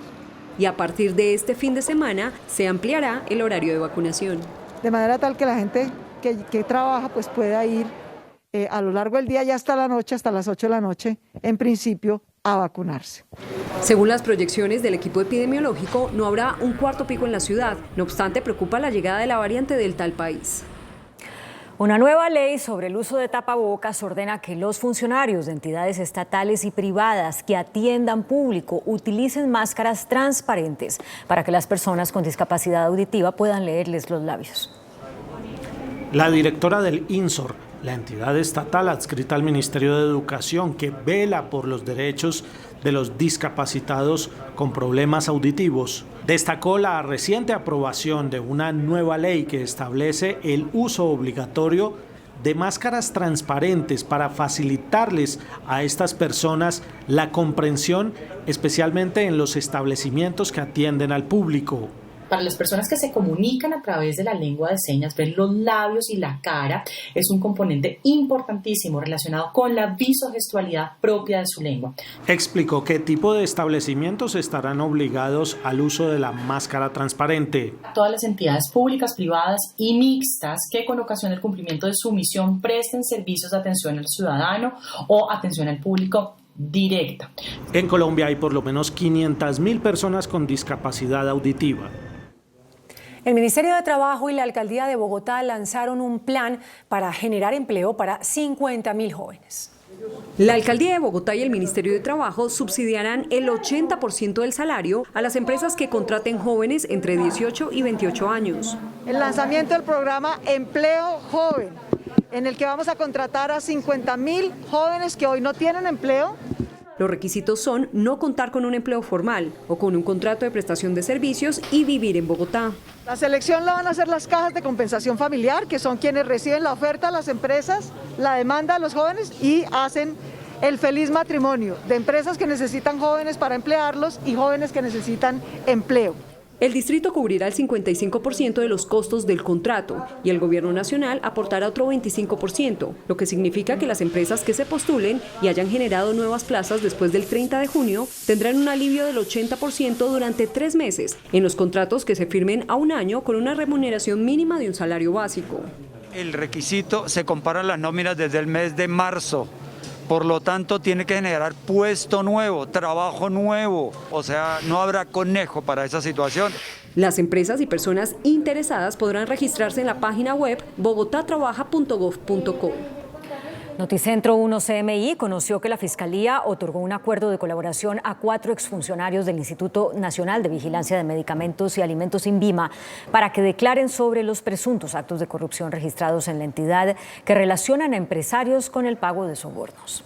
Speaker 13: Y a partir de este fin de semana se ampliará el horario de vacunación.
Speaker 15: De manera tal que la gente que trabaja pues pueda ir a lo largo del día y hasta la noche, hasta las 8 de la noche, en principio, a vacunarse.
Speaker 13: Según las proyecciones del equipo epidemiológico, no habrá un cuarto pico en la ciudad. No obstante, preocupa la llegada de la variante Delta al país.
Speaker 2: Una nueva ley sobre el uso de tapabocas ordena que los funcionarios de entidades estatales y privadas que atiendan público utilicen máscaras transparentes para que las personas con discapacidad auditiva puedan leerles los labios.
Speaker 4: La directora del INSOR, la entidad estatal adscrita al Ministerio de Educación que vela por los derechos de los discapacitados con problemas auditivos, destacó la reciente aprobación de una nueva ley que establece el uso obligatorio de máscaras transparentes para facilitarles a estas personas la comprensión, especialmente en los establecimientos que atienden al público.
Speaker 3: Para las personas que se comunican a través de la lengua de señas, ver los labios y la cara es un componente importantísimo relacionado con la visogestualidad propia de su lengua.
Speaker 4: Explicó qué tipo de establecimientos estarán obligados al uso de la máscara transparente.
Speaker 3: Todas las entidades públicas, privadas y mixtas que con ocasión del cumplimiento de su misión presten servicios de atención al ciudadano o atención al público directa.
Speaker 4: En Colombia hay por lo menos 500.000 personas con discapacidad auditiva.
Speaker 10: El Ministerio de Trabajo y la Alcaldía de Bogotá lanzaron un plan para generar empleo para 50.000 jóvenes.
Speaker 13: La Alcaldía de Bogotá y el Ministerio de Trabajo subsidiarán el 80% del salario a las empresas que contraten jóvenes entre 18 y 28 años.
Speaker 15: El lanzamiento del programa Empleo Joven, en el que vamos a contratar a 50.000 jóvenes que hoy no tienen empleo.
Speaker 13: Los requisitos son no contar con un empleo formal o con un contrato de prestación de servicios y vivir en Bogotá.
Speaker 15: La selección la van a hacer las cajas de compensación familiar, que son quienes reciben la oferta a las empresas, la demanda a los jóvenes y hacen el feliz matrimonio de empresas que necesitan jóvenes para emplearlos y jóvenes que necesitan empleo.
Speaker 13: El distrito cubrirá el 55% de los costos del contrato y el gobierno nacional aportará otro 25%, lo que significa que las empresas que se postulen y hayan generado nuevas plazas después del 30 de junio tendrán un alivio del 80% durante 3 meses en los contratos que se firmen a un año con una remuneración mínima de un salario básico.
Speaker 16: El requisito se compara las nóminas desde el mes de marzo. Por lo tanto, tiene que generar puesto nuevo, trabajo nuevo, o sea, no habrá conejo para esa situación.
Speaker 13: Las empresas y personas interesadas podrán registrarse en la página web bogotatrabaja.gov.co.
Speaker 2: Noticentro 1 CMI conoció que la Fiscalía otorgó un acuerdo de colaboración a 4 exfuncionarios del Instituto Nacional de Vigilancia de Medicamentos y Alimentos INVIMA para que declaren sobre los presuntos actos de corrupción registrados en la entidad que relacionan a empresarios con el pago de sobornos.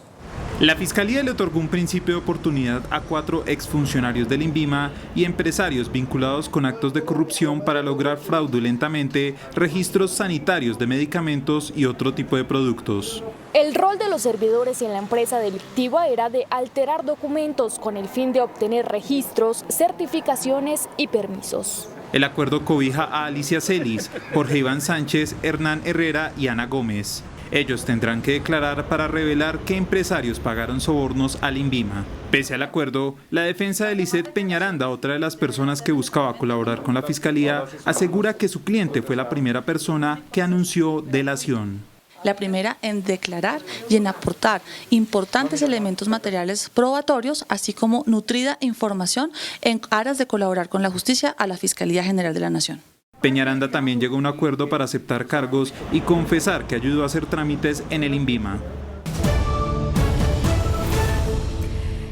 Speaker 17: La Fiscalía le otorgó un principio de oportunidad a 4 exfuncionarios del INVIMA y empresarios vinculados con actos de corrupción para lograr fraudulentamente registros sanitarios de medicamentos y otro tipo de productos.
Speaker 18: El rol de los servidores en la empresa delictiva era de alterar documentos con el fin de obtener registros, certificaciones y permisos.
Speaker 17: El acuerdo cobija a Alicia Celis, Jorge Iván Sánchez, Hernán Herrera y Ana Gómez. Ellos tendrán que declarar para revelar qué empresarios pagaron sobornos al INVIMA. Pese al acuerdo, la defensa de Lisset Peñaranda, otra de las personas que buscaba colaborar con la Fiscalía, asegura que su cliente fue la primera persona que anunció delación.
Speaker 19: La primera en declarar y en aportar importantes elementos materiales probatorios, así como nutrida información en aras de colaborar con la justicia a la Fiscalía General de la Nación.
Speaker 17: Peñaranda también llegó a un acuerdo para aceptar cargos y confesar que ayudó a hacer trámites en el INVIMA.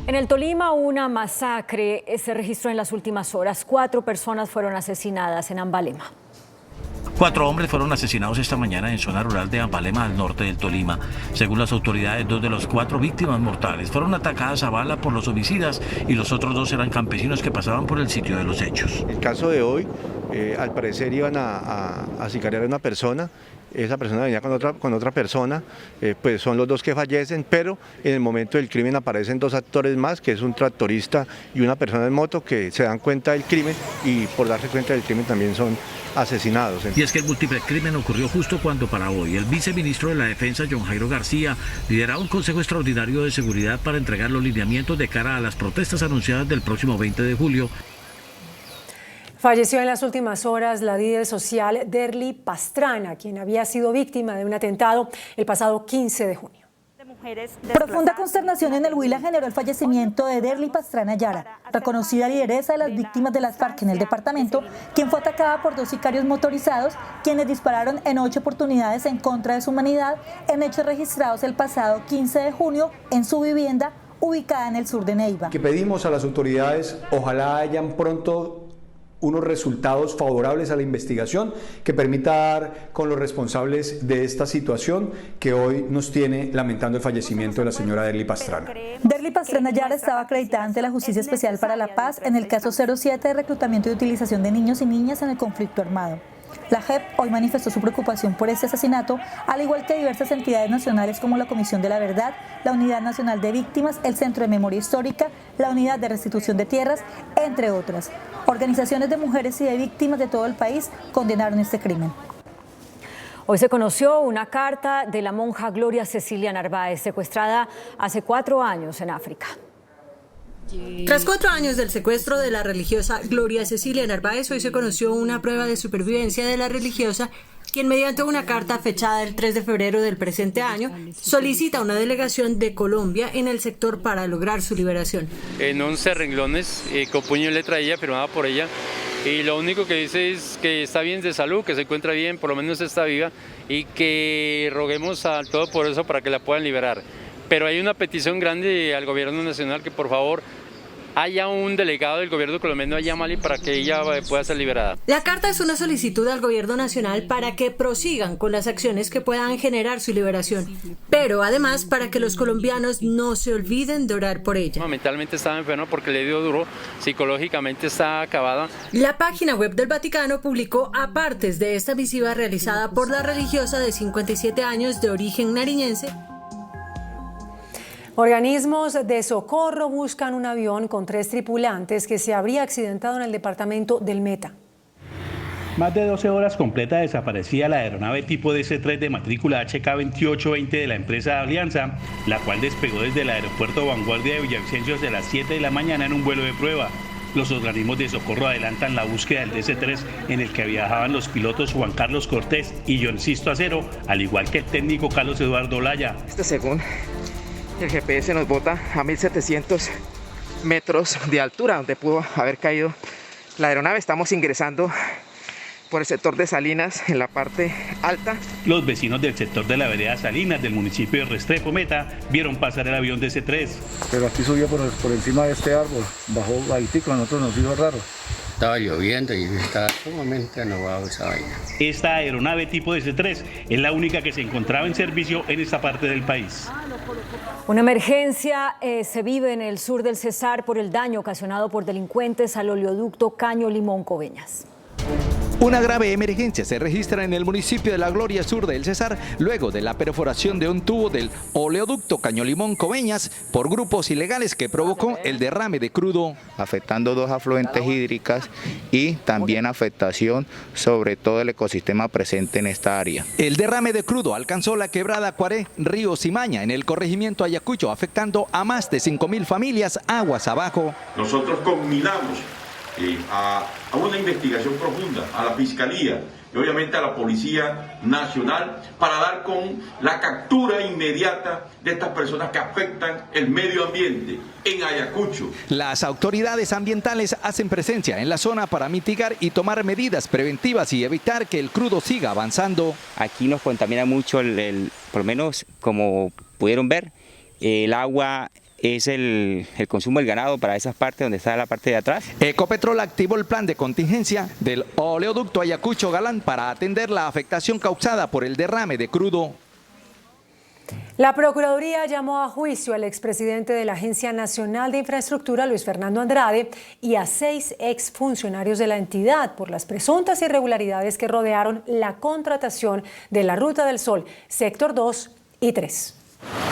Speaker 2: En el Tolima, una masacre se registró en las últimas horas. 4 personas fueron asesinadas en Ambalema.
Speaker 20: 4 hombres fueron asesinados esta mañana en zona rural de Ambalema, al norte del Tolima. Según las autoridades, 2 de las 4 víctimas mortales fueron atacadas a bala por los homicidas y los otros 2 eran campesinos que pasaban por el sitio de los hechos.
Speaker 21: El caso de hoy, al parecer iban a sicariar a una persona. Esa persona venía con otra persona, pues son los 2 que fallecen, pero en el momento del crimen aparecen 2 actores más, que es un tractorista y una persona en moto, que se dan cuenta del crimen y por darse cuenta del crimen también son asesinados.
Speaker 20: Y es que el múltiple crimen ocurrió justo cuando para hoy el viceministro de la Defensa, John Jairo García, lideraba un consejo extraordinario de seguridad para entregar los lineamientos de cara a las protestas anunciadas del próximo 20 de julio.
Speaker 10: Falleció en las últimas horas la líder social Derly Pastrana, quien había sido víctima de un atentado el pasado 15 de junio.
Speaker 5: Profunda consternación en el Huila generó el fallecimiento de Derly Pastrana Yara, reconocida lideresa de las víctimas de las FARC en el departamento, quien fue atacada por 2 sicarios motorizados, quienes dispararon en 8 oportunidades en contra de su humanidad en hechos registrados el pasado 15 de junio en su vivienda ubicada en el sur de Neiva.
Speaker 6: Que pedimos a las autoridades, ojalá hayan pronto unos resultados favorables a la investigación que permita dar con los responsables de esta situación que hoy nos tiene lamentando el fallecimiento de la señora Derly Pastrana.
Speaker 5: Derly Pastrana Yara estaba acreditada ante la Justicia Especial para la Paz en el caso 07 de reclutamiento y utilización de niños y niñas en el conflicto armado. La JEP hoy manifestó su preocupación por este asesinato, al igual que diversas entidades nacionales como la Comisión de la Verdad, la Unidad Nacional de Víctimas, el Centro de Memoria Histórica, la Unidad de Restitución de Tierras, entre otras. Organizaciones de mujeres y de víctimas de todo el país condenaron este crimen.
Speaker 2: Hoy se conoció una carta de la monja Gloria Cecilia Narváez, secuestrada hace 4 años en África.
Speaker 7: Tras 4 años del secuestro de la religiosa Gloria Cecilia Narváez, hoy se conoció una prueba de supervivencia de la religiosa, quien mediante una carta fechada el 3 de febrero del presente año, solicita una delegación de Colombia en el sector para lograr su liberación.
Speaker 8: En 11 renglones, con puño y letra de ella, firmada por ella, y lo único que dice es que está bien de salud, que se encuentra bien, por lo menos está viva, y que roguemos al Todopoderoso para que la puedan liberar. Pero hay una petición grande al gobierno nacional que por favor haya un delegado del gobierno colombiano allá a Mali para que ella pueda ser liberada.
Speaker 7: La carta es una solicitud al gobierno nacional para que prosigan con las acciones que puedan generar su liberación, pero además para que los colombianos no se olviden de orar por ella.
Speaker 8: Mentalmente estaba enferma porque le dio duro, psicológicamente está acabada.
Speaker 7: La página web del Vaticano publicó apartes de esta misiva realizada por la religiosa de 57 años de origen nariñense.
Speaker 10: Organismos de socorro buscan un avión con 3 tripulantes que se habría accidentado en el departamento del Meta.
Speaker 9: Más de 12 horas completa desaparecía la aeronave tipo DC-3 de matrícula HK2820 de la empresa Alianza, la cual despegó desde el aeropuerto Vanguardia de Villavicencio a las 7 de la mañana en un vuelo de prueba. Los organismos de socorro adelantan la búsqueda del DC-3 en el que viajaban los pilotos Juan Carlos Cortés y John Sisto Acero, al igual que el técnico Carlos Eduardo Olaya.
Speaker 23: Según el GPS nos bota a 1.700 metros de altura, donde pudo haber caído la aeronave. Estamos ingresando por el sector de Salinas, en la parte alta.
Speaker 9: Los vecinos del sector de la vereda Salinas, del municipio de Restrepo Meta, vieron pasar el avión DC-3.
Speaker 24: Pero aquí subió por encima de este árbol, bajó bajitico, a nosotros nos hizo raro.
Speaker 25: Estaba lloviendo y estaba sumamente enojado esa vaina.
Speaker 9: Esta aeronave tipo DC-3 es la única que se encontraba en servicio en esta parte del país.
Speaker 2: Una emergencia se vive en el sur del Cesar por el daño ocasionado por delincuentes al oleoducto Caño Limón Coveñas.
Speaker 26: Una grave emergencia se registra en el municipio de La Gloria Sur del Cesar luego de la perforación de un tubo del oleoducto Caño Limón Coveñas por grupos ilegales que provocó el derrame de crudo,
Speaker 27: afectando 2 afluentes hídricas y también afectación sobre todo el ecosistema presente en esta área.
Speaker 26: El derrame de crudo alcanzó la quebrada Cuaré, Río Cimaña en el corregimiento Ayacucho, afectando a más de 5.000 familias aguas abajo.
Speaker 29: Nosotros combinamos a una investigación profunda, a la Fiscalía y obviamente a la Policía Nacional para dar con la captura inmediata de estas personas que afectan el medio ambiente en Ayacucho.
Speaker 26: Las autoridades ambientales hacen presencia en la zona para mitigar y tomar medidas preventivas y evitar que el crudo siga avanzando.
Speaker 30: Aquí nos contamina mucho, por lo menos como pudieron ver, el agua es el consumo del ganado para esas partes donde está la parte de atrás.
Speaker 26: Ecopetrol activó el plan de contingencia del oleoducto Ayacucho Galán para atender la afectación causada por el derrame de crudo.
Speaker 10: La Procuraduría llamó a juicio al expresidente de la Agencia Nacional de Infraestructura, Luis Fernando Andrade, y a 6 exfuncionarios de la entidad por las presuntas irregularidades que rodearon la contratación de la Ruta del Sol, Sector 2 y 3.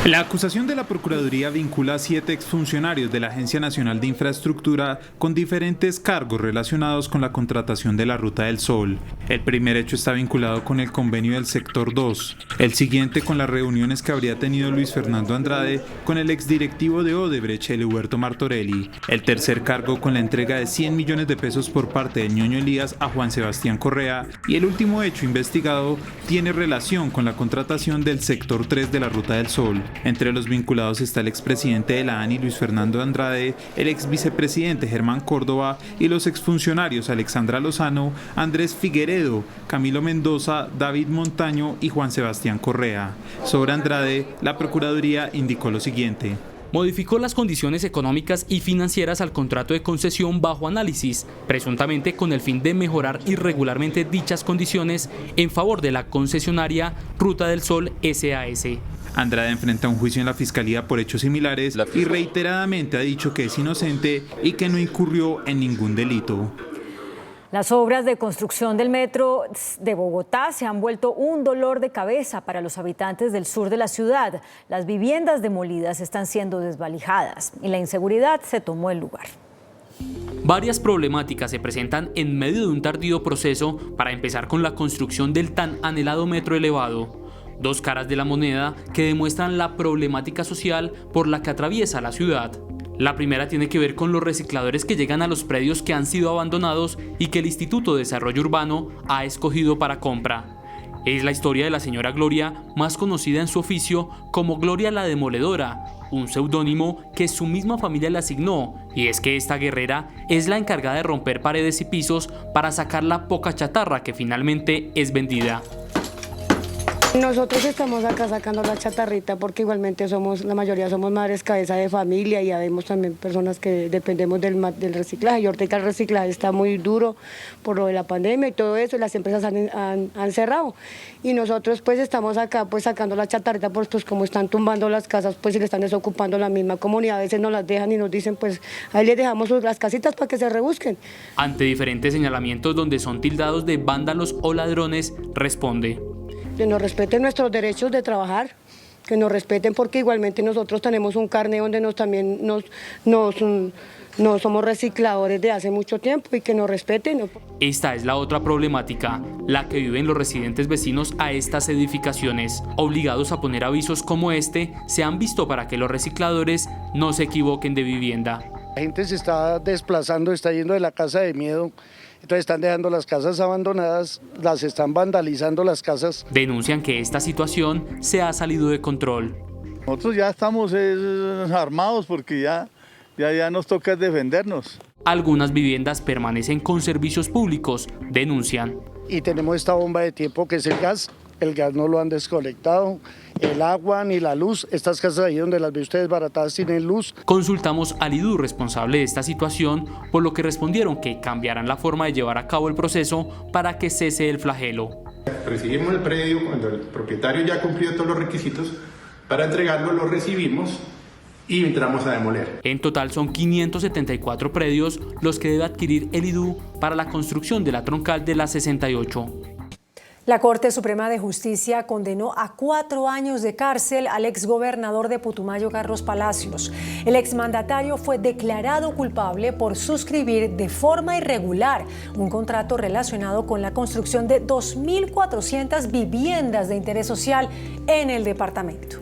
Speaker 17: La acusación de la Procuraduría vincula a 7 exfuncionarios de la Agencia Nacional de Infraestructura con diferentes cargos relacionados con la contratación de la Ruta del Sol. El primer hecho está vinculado con el convenio del Sector 2, el siguiente con las reuniones que habría tenido Luis Fernando Andrade con el exdirectivo de Odebrecht, Heliberto Martorelli. El tercer cargo con la entrega de 100 millones de pesos por parte de Ñoño Elías a Juan Sebastián Correa. Y el último hecho investigado tiene relación con la contratación del Sector 3 de la Ruta del Sol. Entre los vinculados está el expresidente de la ANI, Luis Fernando Andrade, el exvicepresidente Germán Córdoba y los exfuncionarios Alexandra Lozano, Andrés Figueredo, Camilo Mendoza, David Montaño y Juan Sebastián Correa. Sobre Andrade, la Procuraduría indicó lo siguiente.
Speaker 1: Modificó las condiciones económicas y financieras al contrato de concesión bajo análisis, presuntamente con el fin de mejorar irregularmente dichas condiciones en favor de la concesionaria Ruta del Sol SAS.
Speaker 17: Andrade enfrenta un juicio en la Fiscalía por hechos similares y reiteradamente ha dicho que es inocente y que no incurrió en ningún delito.
Speaker 2: Las obras de construcción del metro de Bogotá se han vuelto un dolor de cabeza para los habitantes del sur de la ciudad. Las viviendas demolidas están siendo desvalijadas y la inseguridad se tomó el lugar.
Speaker 1: Varias problemáticas se presentan en medio de un tardío proceso para empezar con la construcción del tan anhelado metro elevado. Dos caras de la moneda que demuestran la problemática social por la que atraviesa la ciudad. La primera tiene que ver con los recicladores que llegan a los predios que han sido abandonados y que el Instituto de Desarrollo Urbano ha escogido para compra. Es la historia de la señora Gloria, más conocida en su oficio como Gloria la Demoledora, un seudónimo que su misma familia le asignó, y es que esta guerrera es la encargada de romper paredes y pisos para sacar la poca chatarra que finalmente es vendida.
Speaker 3: Nosotros estamos acá sacando la chatarrita porque igualmente la mayoría somos madres cabeza de familia y habemos también personas que dependemos del reciclaje. Y ahorita el reciclaje está muy duro por lo de la pandemia y todo eso, y las empresas han cerrado. Y nosotros pues estamos acá pues sacando la chatarrita, pues como están tumbando las casas, pues y le están desocupando la misma comunidad. A veces nos las dejan y nos dicen pues ahí les dejamos las casitas para que se rebusquen.
Speaker 1: Ante diferentes señalamientos donde son tildados de vándalos o ladrones, responde:
Speaker 3: que nos respeten nuestros derechos de trabajar, que nos respeten porque igualmente nosotros tenemos un carnet donde no somos recicladores de hace mucho tiempo y que nos respeten.
Speaker 1: Esta es la otra problemática, la que viven los residentes vecinos a estas edificaciones. Obligados a poner avisos como este, se han visto para que los recicladores no se equivoquen de vivienda.
Speaker 24: La gente se está desplazando, está yendo de la casa de miedo. Entonces están dejando las casas abandonadas, las están vandalizando las casas.
Speaker 1: Denuncian que esta situación se ha salido de control.
Speaker 24: Nosotros ya estamos armados porque ya nos toca defendernos.
Speaker 1: Algunas viviendas permanecen con servicios públicos, denuncian.
Speaker 24: Y tenemos esta bomba de tiempo que es el gas no lo han desconectado, el agua ni la luz, estas casas ahí donde las ve ustedes baratadas tienen luz.
Speaker 1: Consultamos al IDU responsable de esta situación, por lo que respondieron que cambiarán la forma de llevar a cabo el proceso para que cese el flagelo.
Speaker 4: Recibimos el predio cuando el propietario ya ha cumplido todos los requisitos para entregarlo, lo recibimos y entramos a demoler.
Speaker 1: En total son 574 predios los que debe adquirir el IDU para la construcción de la troncal de la 68.
Speaker 10: La Corte Suprema de Justicia condenó a 4 años de cárcel al exgobernador de Putumayo, Carlos Palacios. El exmandatario fue declarado culpable por suscribir de forma irregular un contrato relacionado con la construcción de 2.400 viviendas de interés social en el departamento.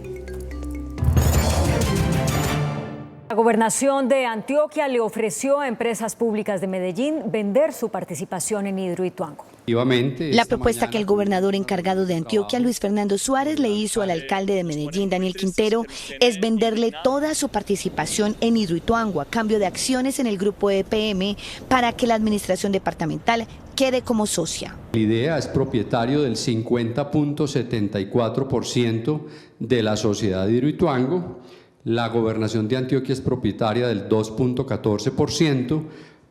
Speaker 2: La Gobernación de Antioquia le ofreció a empresas públicas de Medellín vender su participación en Hidroituango.
Speaker 11: La propuesta que el gobernador encargado de Antioquia, Luis Fernando Suárez, le hizo al alcalde de Medellín, Daniel Quintero, es venderle toda su participación en Hidroituango a cambio de acciones en el grupo EPM para que la administración departamental quede como socia.
Speaker 12: La idea es propietario del 50.74% de la sociedad de Hidroituango. La Gobernación de Antioquia es propietaria del 2.14%,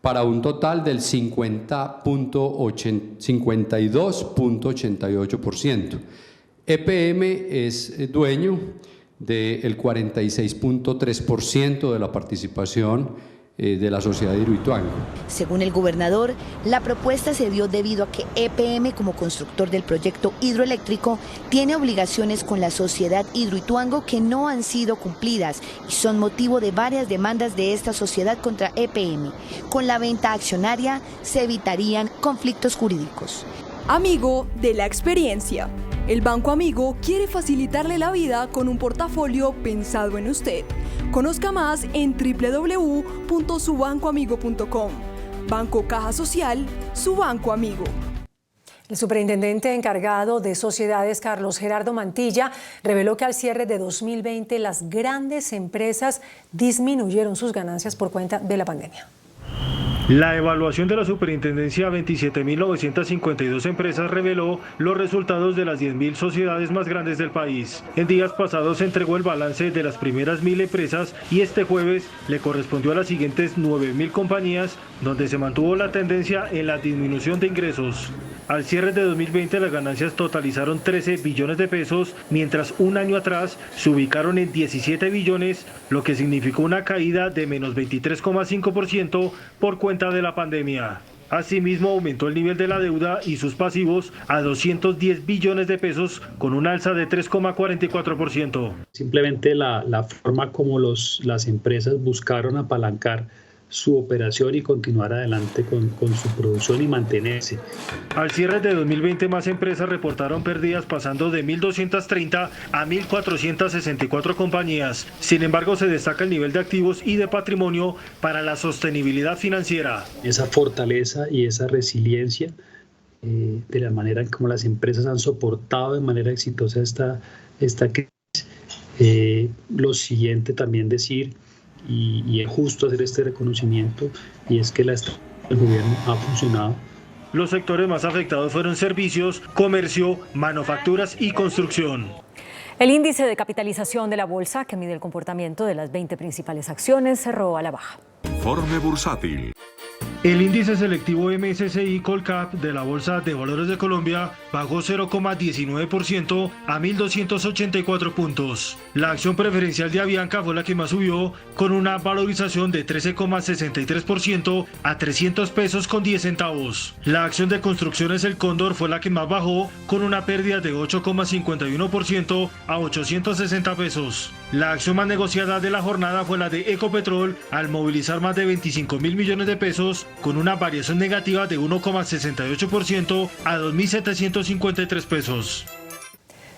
Speaker 12: para un total del 52.88%. EPM es dueño del 46.3% de la participación de la sociedad de Hidroituango.
Speaker 11: Según el gobernador, la propuesta se dio debido a que EPM, como constructor del proyecto hidroeléctrico, tiene obligaciones con la sociedad Hidroituango que no han sido cumplidas y son motivo de varias demandas de esta sociedad contra EPM. Con la venta accionaria se evitarían conflictos jurídicos.
Speaker 14: Amigo de la experiencia. El Banco Amigo quiere facilitarle la vida con un portafolio pensado en usted. Conozca más en www.subancoamigo.com. Banco Caja Social, su banco amigo.
Speaker 10: El superintendente encargado de sociedades, Carlos Gerardo Mantilla, reveló que al cierre de 2020 las grandes empresas disminuyeron sus ganancias por cuenta de la pandemia.
Speaker 6: La evaluación de la superintendencia a 27.952 empresas reveló los resultados de las 10.000 sociedades más grandes del país. En días pasados se entregó el balance de las primeras 1.000 empresas y este jueves le correspondió a las siguientes 9.000 compañías, donde se mantuvo la tendencia en la disminución de ingresos. Al cierre de 2020 las ganancias totalizaron 13 billones de pesos, mientras un año atrás se ubicaron en 17 billones, lo que significó una caída de menos 23,5% por cuenta de la pandemia. Asimismo, aumentó el nivel de la deuda y sus pasivos a 210 billones de pesos, con un alza de 3,44%.
Speaker 13: Simplemente la forma como las empresas buscaron apalancar su operación y continuar adelante con su producción y mantenerse.
Speaker 6: Al cierre de 2020, más empresas reportaron pérdidas, pasando de 1.230 a 1.464 compañías. Sin embargo, se destaca el nivel de activos y de patrimonio para la sostenibilidad financiera.
Speaker 13: Esa fortaleza y esa resiliencia de la manera en como las empresas han soportado de manera exitosa esta crisis. Lo siguiente también decir, y es justo hacer este reconocimiento, y es que la estrategia del gobierno ha funcionado.
Speaker 6: Los sectores más afectados fueron servicios, comercio, manufacturas y construcción.
Speaker 2: El índice de capitalización de la bolsa, que mide el comportamiento de las 20 principales acciones, cerró a la baja.
Speaker 15: Informe bursátil.
Speaker 6: El índice selectivo MSCI Colcap de la Bolsa de Valores de Colombia bajó 0,19% a 1.284 puntos. La acción preferencial de Avianca fue la que más subió, con una valorización de 13,63% a 300 pesos con 10 centavos. La acción de Construcciones El Cóndor fue la que más bajó, con una pérdida de 8,51% a 860 pesos. La acción más negociada de la jornada fue la de Ecopetrol, al movilizar más de 25.000 millones de pesos, con una variación negativa de 1,68% a 2.753 pesos.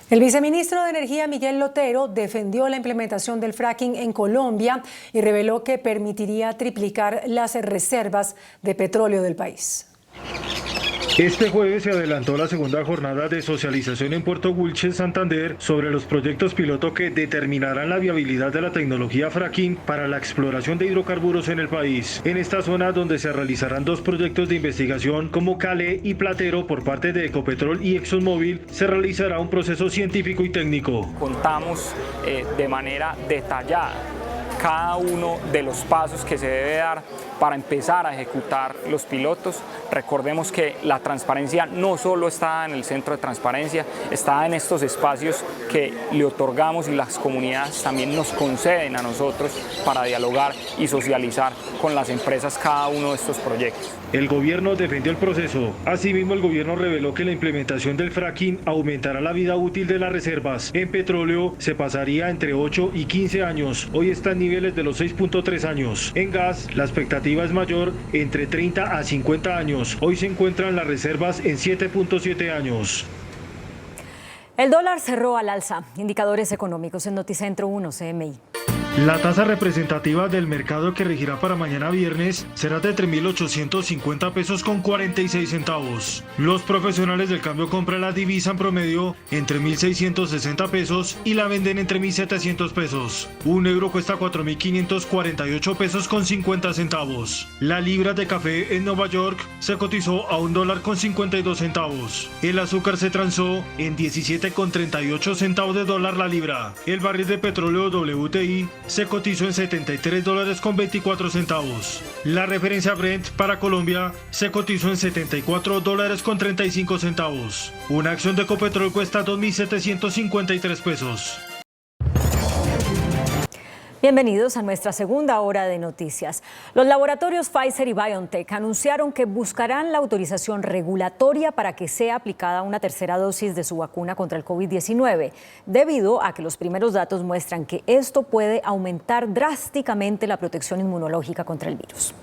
Speaker 10: El viceministro de Energía, Miguel Lotero, defendió la implementación del fracking en Colombia y reveló que permitiría triplicar las reservas de petróleo del país.
Speaker 6: Este jueves se adelantó la segunda jornada de socialización en Puerto Wilches, Santander, sobre los proyectos piloto que determinarán la viabilidad de la tecnología fracking para la exploración de hidrocarburos en el país. En esta zona, donde se realizarán 2 proyectos de investigación como Calé y Platero por parte de Ecopetrol y ExxonMobil, se realizará un proceso científico y técnico.
Speaker 16: Contamos de manera detallada cada uno de los pasos que se debe dar para empezar a ejecutar los pilotos. Recordemos que la transparencia no solo está en el centro de transparencia, está en estos espacios que le otorgamos y las comunidades también nos conceden a nosotros para dialogar y socializar con las empresas cada uno de estos proyectos.
Speaker 6: El gobierno defendió el proceso. Asimismo, el gobierno reveló que la implementación del fracking aumentará la vida útil de las reservas. En petróleo se pasaría entre 8 y 15 años. Hoy está en niveles de los 6.3 años. En gas, la expectativa es mayor, entre 30 a 50 años. Hoy se encuentran las reservas en 7.7 años.
Speaker 2: El dólar cerró al alza. Indicadores económicos en Noticentro 1 CMI.
Speaker 6: La tasa representativa del mercado que regirá para mañana viernes será de 3.850 pesos con 46 centavos. Los profesionales del cambio compran la divisa en promedio entre 1.660 pesos y la venden entre 1.700 pesos. Un euro cuesta 4.548 pesos con 50 centavos. La libra de café en Nueva York se cotizó a $1.52 con 52. El azúcar se transó en 17,38 centavos de dólar la libra. El barril de petróleo WTI se cotizó en $73 con 24 centavos. La referencia Brent para Colombia se cotizó en $74 con 35 centavos. Una acción de Ecopetrol cuesta 2.753 pesos.
Speaker 2: Bienvenidos a nuestra segunda hora de noticias. Los laboratorios Pfizer y BioNTech anunciaron que buscarán la autorización regulatoria para que sea aplicada una tercera dosis de su vacuna contra el COVID-19, debido a que los primeros datos muestran que esto puede aumentar drásticamente la protección inmunológica contra el virus.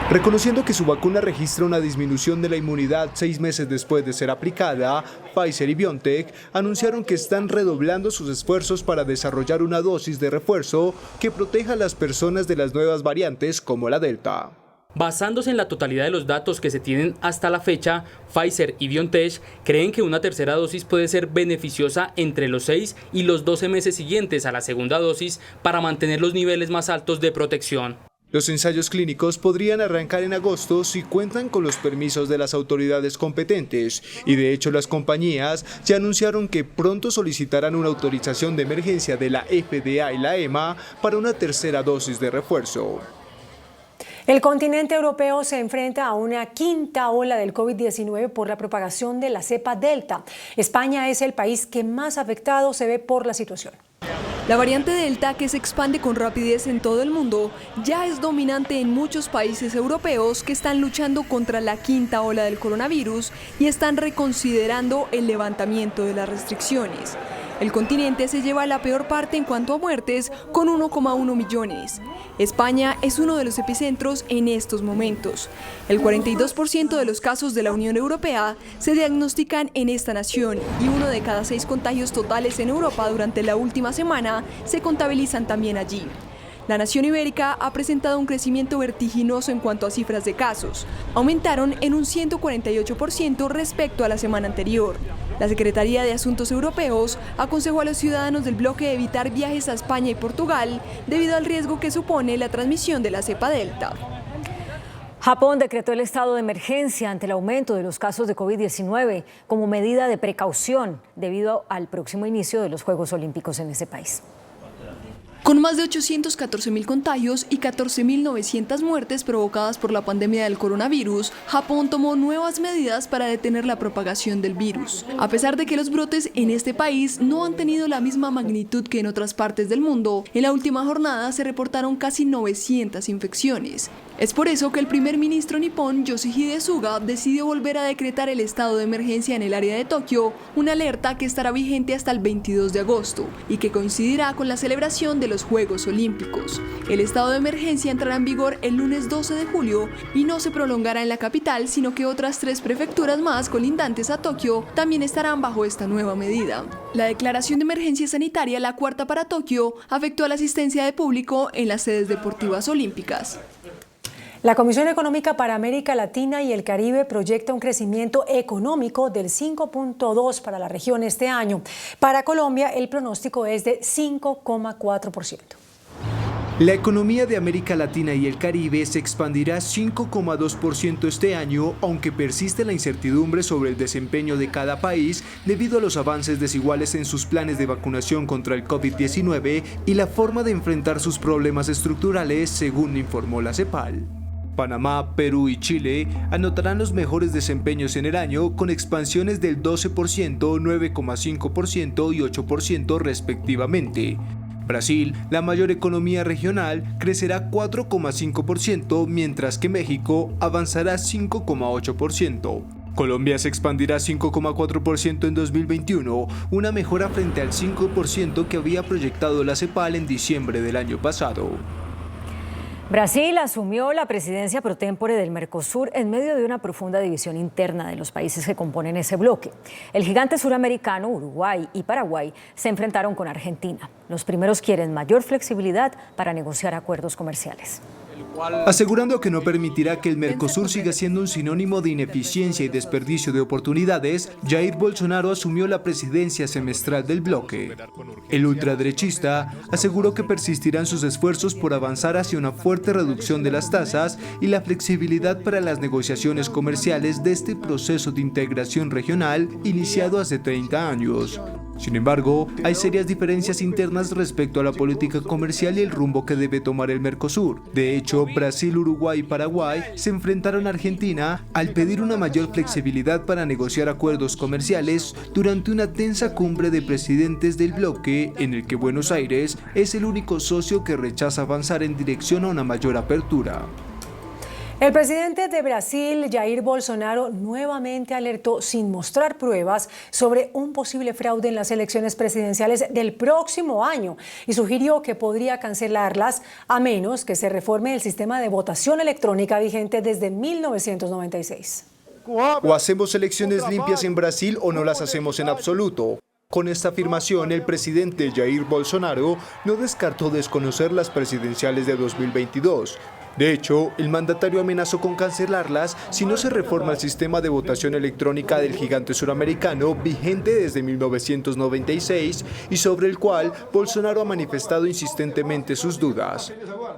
Speaker 18: Reconociendo que su vacuna registra una disminución de la inmunidad 6 meses después de ser aplicada, Pfizer y BioNTech anunciaron que están redoblando sus esfuerzos para desarrollar una dosis de refuerzo que proteja a las personas de las nuevas variantes como la Delta.
Speaker 1: Basándose en la totalidad de los datos que se tienen hasta la fecha, Pfizer y BioNTech creen que una tercera dosis puede ser beneficiosa entre los 6 y los 12 meses siguientes a la segunda dosis para mantener los niveles más altos de protección.
Speaker 18: Los ensayos clínicos podrían arrancar en agosto si cuentan con los permisos de las autoridades competentes y de hecho las compañías ya anunciaron que pronto solicitarán una autorización de emergencia de la FDA y la EMA para una tercera dosis de refuerzo.
Speaker 10: El continente europeo se enfrenta a una quinta ola del COVID-19 por la propagación de la cepa Delta. España es el país que más afectado se ve por la situación.
Speaker 14: La variante Delta, que se expande con rapidez en todo el mundo, ya es dominante en muchos países europeos que están luchando contra la quinta ola del coronavirus y están reconsiderando el levantamiento de las restricciones. El continente se lleva la peor parte en cuanto a muertes, con 1,1 millones. España es uno de los epicentros en estos momentos. El 42% de los casos de la Unión Europea se diagnostican en esta nación y 1 de cada 6 contagios totales en Europa durante la última semana se contabilizan también allí. La nación ibérica ha presentado un crecimiento vertiginoso en cuanto a cifras de casos. Aumentaron en un 148% respecto a la semana anterior. La Secretaría de Asuntos Europeos aconsejó a los ciudadanos del bloque evitar viajes a España y Portugal debido al riesgo que supone la transmisión de la cepa Delta.
Speaker 2: Japón decretó el estado de emergencia ante el aumento de los casos de COVID-19 como medida de precaución debido al próximo inicio de los Juegos Olímpicos en ese país.
Speaker 14: Con más de 814.000 contagios y 14.900 muertes provocadas por la pandemia del coronavirus, Japón tomó nuevas medidas para detener la propagación del virus. A pesar de que los brotes en este país no han tenido la misma magnitud que en otras partes del mundo, en la última jornada se reportaron casi 900 infecciones. Es por eso que el primer ministro nipón, Yoshihide Suga, decidió volver a decretar el estado de emergencia en el área de Tokio, una alerta que estará vigente hasta el 22 de agosto y que coincidirá con la celebración de los Juegos Olímpicos. El estado de emergencia entrará en vigor el lunes 12 de julio y no se prolongará en la capital, sino que otras 3 prefecturas más colindantes a Tokio también estarán bajo esta nueva medida. La declaración de emergencia sanitaria, la cuarta para Tokio, afectó a la asistencia de público en las sedes deportivas olímpicas.
Speaker 10: La Comisión Económica para América Latina y el Caribe proyecta un crecimiento económico del 5.2% para la región este año. Para Colombia, el pronóstico es de 5,4%.
Speaker 18: La economía de América Latina y el Caribe se expandirá 5,2% este año, aunque persiste la incertidumbre sobre el desempeño de cada país debido a los avances desiguales en sus planes de vacunación contra el COVID-19 y la forma de enfrentar sus problemas estructurales, según informó la CEPAL. Panamá, Perú y Chile anotarán los mejores desempeños en el año con expansiones del 12%, 9,5% y 8% respectivamente. Brasil, la mayor economía regional, crecerá 4,5%, mientras que México avanzará 5,8%. Colombia se expandirá 5,4% en 2021, una mejora frente al 5% que había proyectado la CEPAL en diciembre del año pasado.
Speaker 2: Brasil asumió la presidencia pro tempore del Mercosur en medio de una profunda división interna de los países que componen ese bloque. El gigante suramericano, Uruguay y Paraguay se enfrentaron con Argentina. Los primeros quieren mayor flexibilidad para negociar acuerdos comerciales.
Speaker 18: Asegurando que no permitirá que el Mercosur siga siendo un sinónimo de ineficiencia y desperdicio de oportunidades, Jair Bolsonaro asumió la presidencia semestral del bloque. El ultraderechista aseguró que persistirán sus esfuerzos por avanzar hacia una fuerte reducción de las tasas y la flexibilidad para las negociaciones comerciales de este proceso de integración regional iniciado hace 30 años. Sin embargo, hay serias diferencias internas respecto a la política comercial y el rumbo que debe tomar el Mercosur. De hecho, Brasil, Uruguay y Paraguay se enfrentaron a Argentina al pedir una mayor flexibilidad para negociar acuerdos comerciales durante una tensa cumbre de presidentes del bloque en el que Buenos Aires es el único socio que rechaza avanzar en dirección a una mayor apertura.
Speaker 10: El presidente de Brasil, Jair Bolsonaro, nuevamente alertó sin mostrar pruebas sobre un posible fraude en las elecciones presidenciales del próximo año y sugirió que podría cancelarlas a menos que se reforme el sistema de votación electrónica vigente desde 1996.
Speaker 18: O hacemos elecciones limpias en Brasil o no las hacemos en absoluto. Con esta afirmación, el presidente Jair Bolsonaro no descartó desconocer las presidenciales de 2022. De hecho, el mandatario amenazó con cancelarlas si no se reforma el sistema de votación electrónica del gigante suramericano vigente desde 1996 y sobre el cual Bolsonaro ha manifestado insistentemente sus dudas.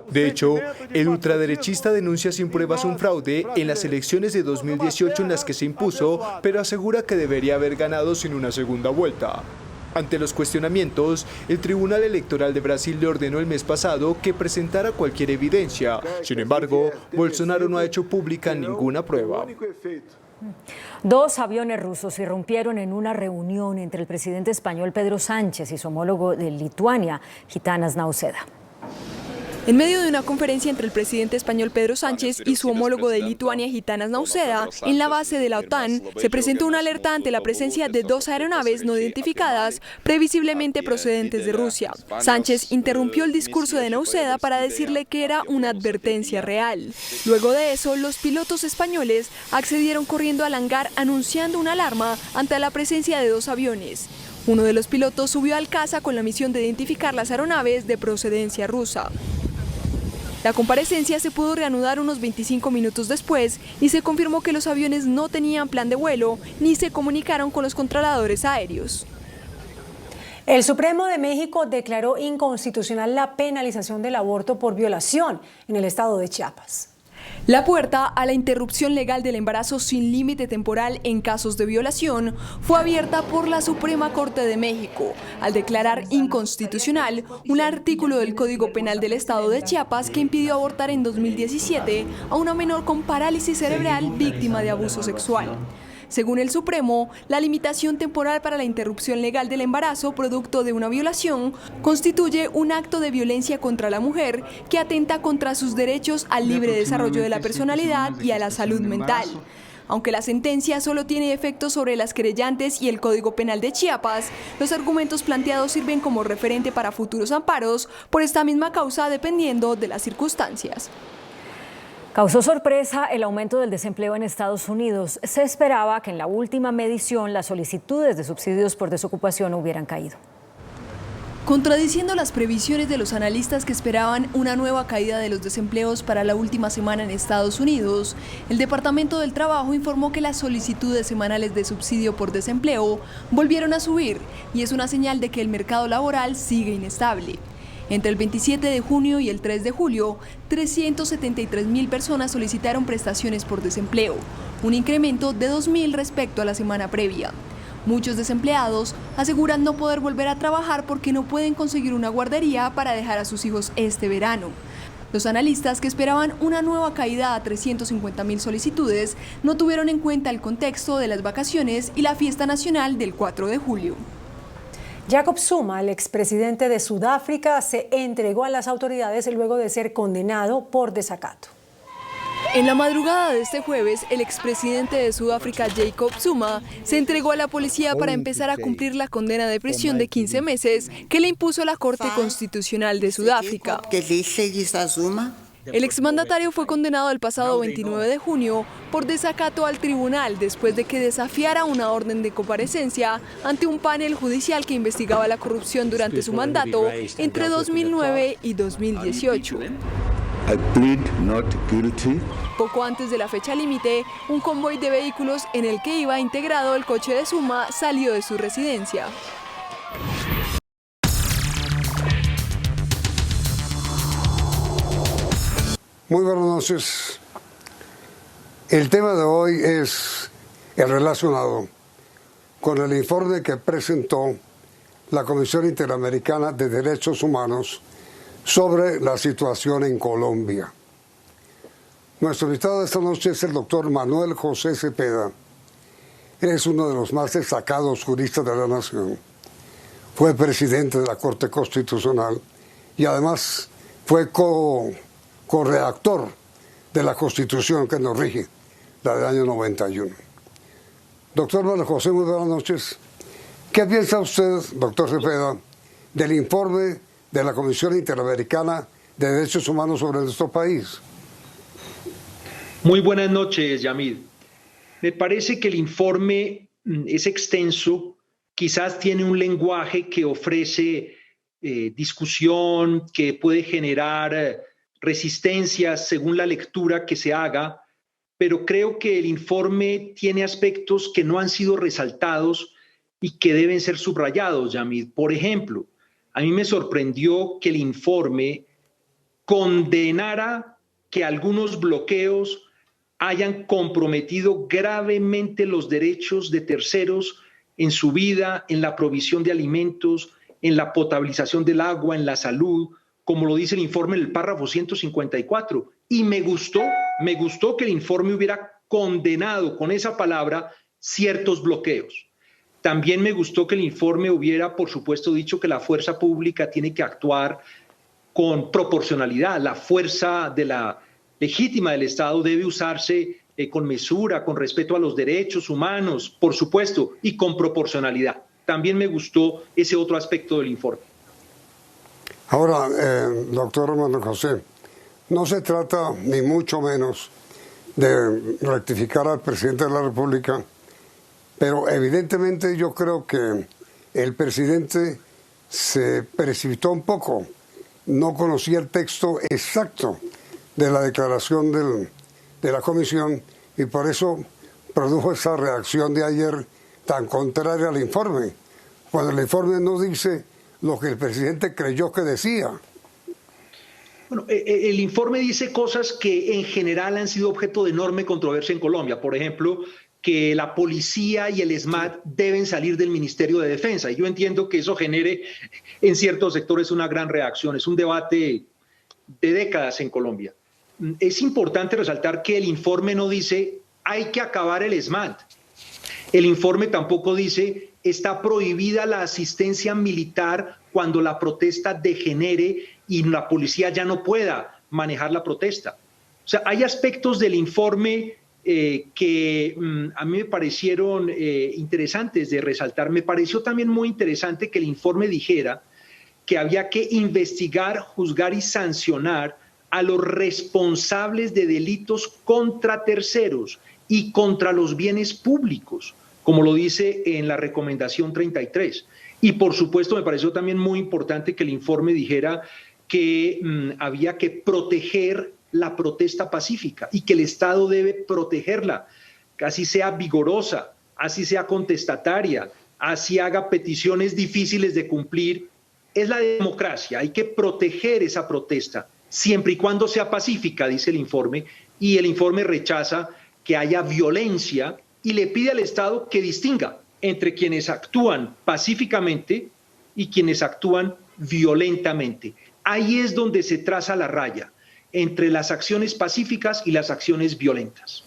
Speaker 18: De hecho, el ultraderechista denuncia sin pruebas un fraude en las elecciones de 2018 en las que se impuso, pero asegura que debería haber ganado sin una segunda vuelta. Ante los cuestionamientos, el Tribunal Electoral de Brasil le ordenó el mes pasado que presentara cualquier evidencia. Sin embargo, Bolsonaro no ha hecho pública ninguna prueba.
Speaker 2: 2 aviones rusos irrumpieron en una reunión entre el presidente español Pedro Sánchez y su homólogo de Lituania, Gitanas Nausėda.
Speaker 14: En medio de una conferencia entre el presidente español Pedro Sánchez y su homólogo de Lituania, Gitanas Nausėda, en la base de la OTAN, se presentó una alerta ante la presencia de 2 aeronaves no identificadas, previsiblemente procedentes de Rusia. Sánchez interrumpió el discurso de Nausėda para decirle que era una advertencia real. Luego de eso, los pilotos españoles accedieron corriendo al hangar anunciando una alarma ante la presencia de 2 aviones. Uno de los pilotos subió al caza con la misión de identificar las aeronaves de procedencia rusa. La comparecencia se pudo reanudar unos 25 minutos después y se confirmó que los aviones no tenían plan de vuelo ni se comunicaron con los controladores aéreos.
Speaker 10: El Supremo de México declaró inconstitucional la penalización del aborto por violación en el estado de Chiapas.
Speaker 14: La puerta a la interrupción legal del embarazo sin límite temporal en casos de violación fue abierta por la Suprema Corte de México al declarar inconstitucional un artículo del Código Penal del Estado de Chiapas que impidió abortar en 2017 a una menor con parálisis cerebral víctima de abuso sexual. Según el Supremo, la limitación temporal para la interrupción legal del embarazo producto de una violación constituye un acto de violencia contra la mujer que atenta contra sus derechos al libre desarrollo de la personalidad y a la salud mental. Aunque la sentencia solo tiene efectos sobre las querellantes y el Código Penal de Chiapas, los argumentos planteados sirven como referente para futuros amparos por esta misma causa dependiendo de las circunstancias.
Speaker 2: Causó sorpresa el aumento del desempleo en Estados Unidos. Se esperaba que en la última medición las solicitudes de subsidios por desocupación hubieran caído.
Speaker 14: Contradiciendo las previsiones de los analistas que esperaban una nueva caída de los desempleos para la última semana en Estados Unidos, el Departamento del Trabajo informó que las solicitudes semanales de subsidio por desempleo volvieron a subir y es una señal de que el mercado laboral sigue inestable. Entre el 27 de junio y el 3 de julio, 373,000 personas solicitaron prestaciones por desempleo, un incremento de 2,000 respecto a la semana previa. Muchos desempleados aseguran no poder volver a trabajar porque no pueden conseguir una guardería para dejar a sus hijos este verano. Los analistas que esperaban una nueva caída a 350,000 solicitudes no tuvieron en cuenta el contexto de las vacaciones y la fiesta nacional del 4 de julio.
Speaker 10: Jacob Zuma, el expresidente de Sudáfrica, se entregó a las autoridades luego de ser condenado por desacato.
Speaker 14: En la madrugada de este jueves, el expresidente de Sudáfrica, Jacob Zuma, se entregó a la policía para empezar a cumplir la condena de prisión de 15 meses que le impuso la Corte Constitucional de Sudáfrica. El exmandatario fue condenado el pasado 29 de junio por desacato al tribunal después de que desafiara una orden de comparecencia ante un panel judicial que investigaba la corrupción durante su mandato entre 2009 y 2018. Poco antes de la fecha límite, un convoy de vehículos en el que iba integrado el coche de Zuma salió de su residencia.
Speaker 5: Muy buenas noches. El tema de hoy es el relacionado con el informe que presentó la Comisión Interamericana de Derechos Humanos sobre la situación en Colombia. Nuestro invitado de esta noche es el doctor Manuel José Cepeda. Él es uno de los más destacados juristas de la nación. Fue presidente de la Corte Constitucional y además fue corredactor de la Constitución que nos rige, la del año 91. Doctor Manuel José, muy buenas noches. ¿Qué piensa usted, doctor Cepeda, del informe de la Comisión Interamericana de Derechos Humanos sobre nuestro país?
Speaker 7: Muy buenas noches, Yamid. Me parece que el informe es extenso, quizás tiene un lenguaje que ofrece discusión, que puede generar resistencias según la lectura que se haga, pero creo que el informe tiene aspectos que no han sido resaltados y que deben ser subrayados, Yamid. Por ejemplo, a mí me sorprendió que el informe condenara que algunos bloqueos hayan comprometido gravemente los derechos de terceros en su vida, en la provisión de alimentos, en la potabilización del agua, en la salud, como lo dice el informe en el párrafo 154. Y me gustó que el informe hubiera condenado con esa palabra ciertos bloqueos. También me gustó que el informe hubiera, por supuesto, dicho que la fuerza pública tiene que actuar con proporcionalidad. La fuerza legítima del Estado debe usarse con mesura, con respeto a los derechos humanos, por supuesto, y con proporcionalidad. También me gustó ese otro aspecto del informe.
Speaker 5: Ahora, doctor Manuel José, no se trata ni mucho menos de rectificar al presidente de la República, pero evidentemente yo creo que el presidente se precipitó un poco, no conocía el texto exacto de la declaración de la comisión y por eso produjo esa reacción de ayer tan contraria al informe, cuando el informe no dice lo que el presidente creyó que decía.
Speaker 7: Bueno, el informe dice cosas que en general han sido objeto de enorme controversia en Colombia. Por ejemplo, que la policía y el ESMAD deben salir del Ministerio de Defensa. Y yo entiendo que eso genere en ciertos sectores una gran reacción. Es un debate de décadas en Colombia. Es importante resaltar que el informe no dice hay que acabar el ESMAD. El informe tampoco dice está prohibida la asistencia militar cuando la protesta degenere y la policía ya no pueda manejar la protesta. O sea, hay aspectos del informe que a mí me parecieron interesantes de resaltar. Me pareció también muy interesante que el informe dijera que había que investigar, juzgar y sancionar a los responsables de delitos contra terceros y contra los bienes públicos, como lo dice en la recomendación 33. Y por supuesto me pareció también muy importante que el informe dijera que había que proteger la protesta pacífica y que el Estado debe protegerla, que así sea vigorosa, así sea contestataria, así haga peticiones difíciles de cumplir. Es la democracia, hay que proteger esa protesta, siempre y cuando sea pacífica, dice el informe, y el informe rechaza que haya violencia y le pide al Estado que distinga entre quienes actúan pacíficamente y quienes actúan violentamente. Ahí es donde se traza la raya entre las acciones pacíficas y las acciones violentas.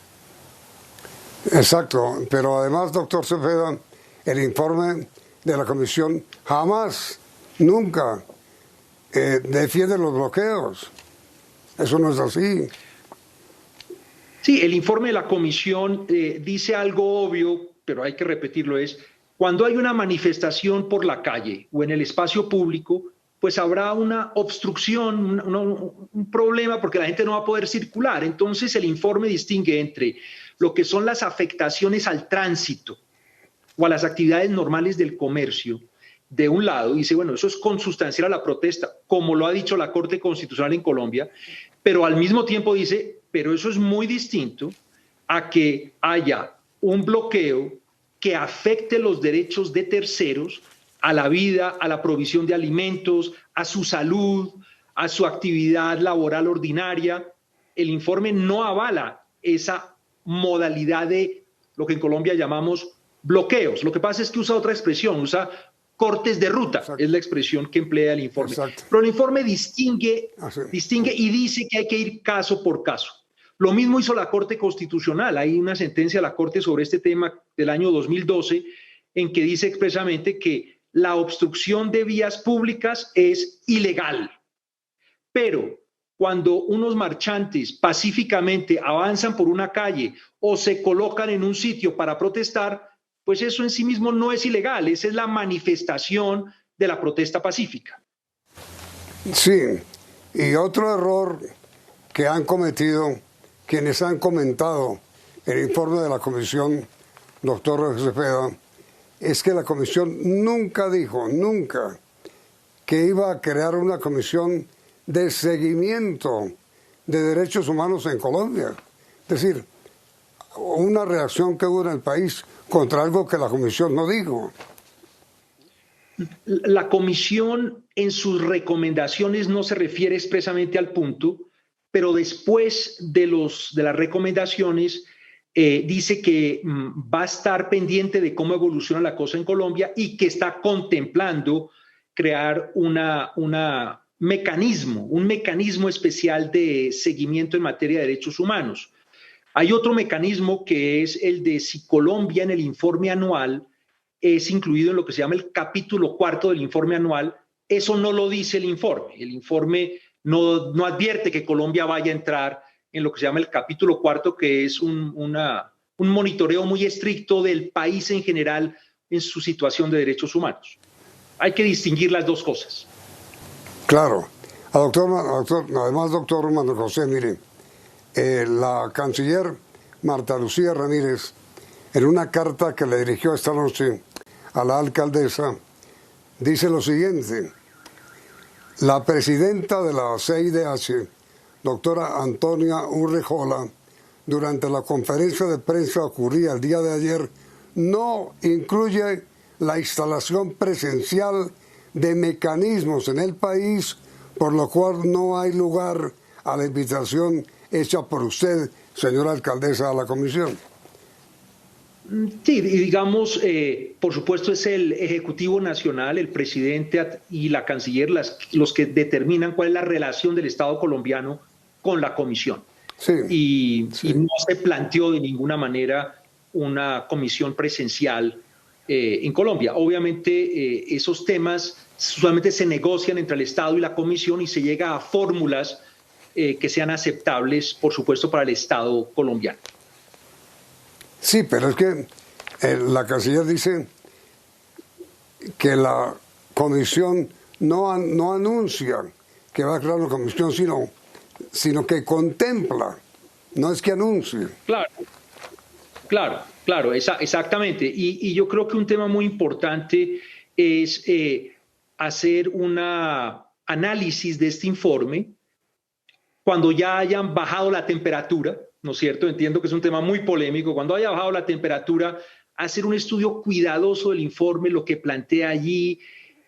Speaker 5: Exacto, pero además, doctor Cepeda, el informe de la comisión jamás, nunca defiende los bloqueos. Eso no es así.
Speaker 7: Sí, el informe de la comisión dice algo obvio, pero hay que repetirlo, es cuando hay una manifestación por la calle o en el espacio público, pues habrá una obstrucción, un problema porque la gente no va a poder circular. Entonces el informe distingue entre lo que son las afectaciones al tránsito o a las actividades normales del comercio, de un lado, dice, bueno, eso es consustancial a la protesta, como lo ha dicho la Corte Constitucional en Colombia, pero al mismo tiempo dice, pero eso es muy distinto a que haya un bloqueo que afecte los derechos de terceros a la vida, a la provisión de alimentos, a su salud, a su actividad laboral ordinaria. El informe no avala esa modalidad de lo que en Colombia llamamos bloqueos. Lo que pasa es que usa otra expresión, usa cortes de ruta. Exacto. Es la expresión que emplea el informe. Exacto. Pero el informe distingue y dice que hay que ir caso por caso. Lo mismo hizo la Corte Constitucional. Hay una sentencia de la Corte sobre este tema del año 2012 en que dice expresamente que la obstrucción de vías públicas es ilegal. Pero cuando unos marchantes pacíficamente avanzan por una calle o se colocan en un sitio para protestar, pues eso en sí mismo no es ilegal. Esa es la manifestación de la protesta pacífica.
Speaker 5: Sí, y otro error que han cometido quienes han comentado el informe de la comisión, doctor Cepeda, es que la comisión nunca dijo, nunca, que iba a crear una comisión de seguimiento de derechos humanos en Colombia. Es decir, una reacción que hubo en el país contra algo que la Comisión no dijo.
Speaker 7: La Comisión en sus recomendaciones no se refiere expresamente al punto, pero después de las recomendaciones dice que va a estar pendiente de cómo evoluciona la cosa en Colombia y que está contemplando crear un mecanismo especial de seguimiento en materia de derechos humanos. Hay otro mecanismo que es el de si Colombia en el informe anual es incluido en lo que se llama el capítulo 4 del informe anual. Eso no lo dice el informe. El informe no advierte que Colombia vaya a entrar en lo que se llama el capítulo 4, que es un monitoreo muy estricto del país en general en su situación de derechos humanos. Hay que distinguir las dos cosas.
Speaker 5: Claro. Además, doctor Manuel José, mire, la canciller Marta Lucía Ramírez, en una carta que le dirigió esta noche a la alcaldesa, dice lo siguiente: la presidenta de la CIDH, doctora Antonia Urrejola, durante la conferencia de prensa ocurrida el día de ayer, no incluye la instalación presencial de mecanismos en el país, por lo cual no hay lugar a la invitación hecha por usted, señora alcaldesa, a la comisión.
Speaker 7: Sí, digamos, por supuesto es el Ejecutivo Nacional, el presidente y la canciller los que determinan cuál es la relación del Estado colombiano con la comisión. Sí, y no se planteó de ninguna manera una comisión presencial en Colombia. Obviamente esos temas solamente se negocian entre el Estado y la comisión y se llega a fórmulas que sean aceptables, por supuesto, para el Estado colombiano.
Speaker 5: Sí, pero es que la canciller dice que la comisión no anuncia que va a crear una comisión, sino que contempla, no es que anuncie. Claro,
Speaker 7: exactamente. Y yo creo que un tema muy importante es hacer un análisis de este informe cuando ya hayan bajado la temperatura, ¿no es cierto? Entiendo que es un tema muy polémico. Cuando haya bajado la temperatura, hacer un estudio cuidadoso del informe, lo que plantea allí.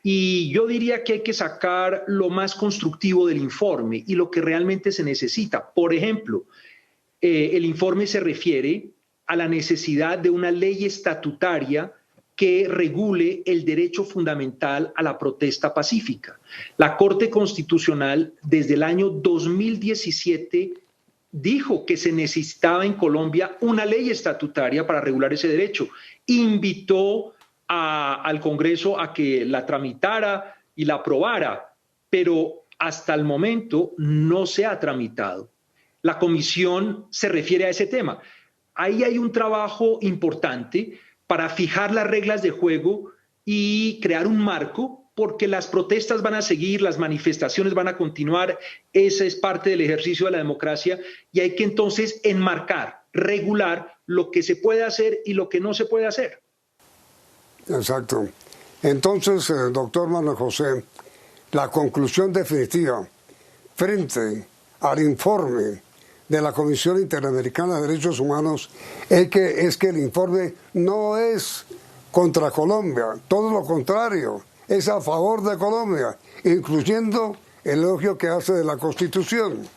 Speaker 7: Y yo diría que hay que sacar lo más constructivo del informe y lo que realmente se necesita. Por ejemplo, el informe se refiere a la necesidad de una ley estatutaria que regule el derecho fundamental a la protesta pacífica. La Corte Constitucional desde el año 2017 dijo que se necesitaba en Colombia una ley estatutaria para regular ese derecho. Invitó al Congreso a que la tramitara y la aprobara, pero hasta el momento no se ha tramitado. La comisión se refiere a ese tema. Ahí hay un trabajo importante para fijar las reglas de juego y crear un marco, porque las protestas van a seguir, las manifestaciones van a continuar, esa es parte del ejercicio de la democracia y hay que entonces enmarcar, regular lo que se puede hacer y lo que no se puede hacer.
Speaker 5: Exacto. Entonces, doctor Manuel José, la conclusión definitiva frente al informe de la Comisión Interamericana de Derechos Humanos es que el informe no es contra Colombia, todo lo contrario, es a favor de Colombia, incluyendo el elogio que hace de la Constitución.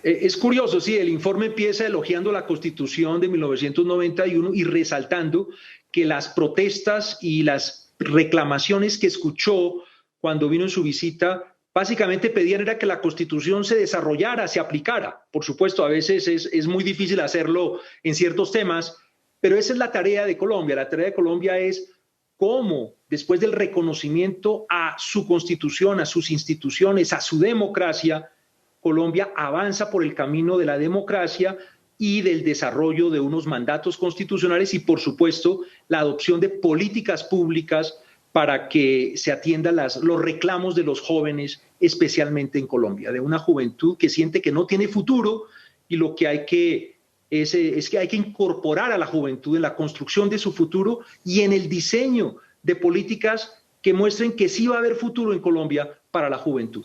Speaker 7: Es curioso, sí, el informe empieza elogiando la Constitución de 1991 y resaltando que las protestas y las reclamaciones que escuchó cuando vino en su visita básicamente pedían era que la Constitución se desarrollara, se aplicara. Por supuesto, a veces es muy difícil hacerlo en ciertos temas, pero esa es la tarea de Colombia. La tarea de Colombia es cómo, después del reconocimiento a su Constitución, a sus instituciones, a su democracia, Colombia avanza por el camino de la democracia y del desarrollo de unos mandatos constitucionales y, por supuesto, la adopción de políticas públicas para que se atiendan los reclamos de los jóvenes, especialmente en Colombia, de una juventud que siente que no tiene futuro y lo que hay que es que hay que incorporar a la juventud en la construcción de su futuro y en el diseño de políticas que muestren que sí va a haber futuro en Colombia para la juventud.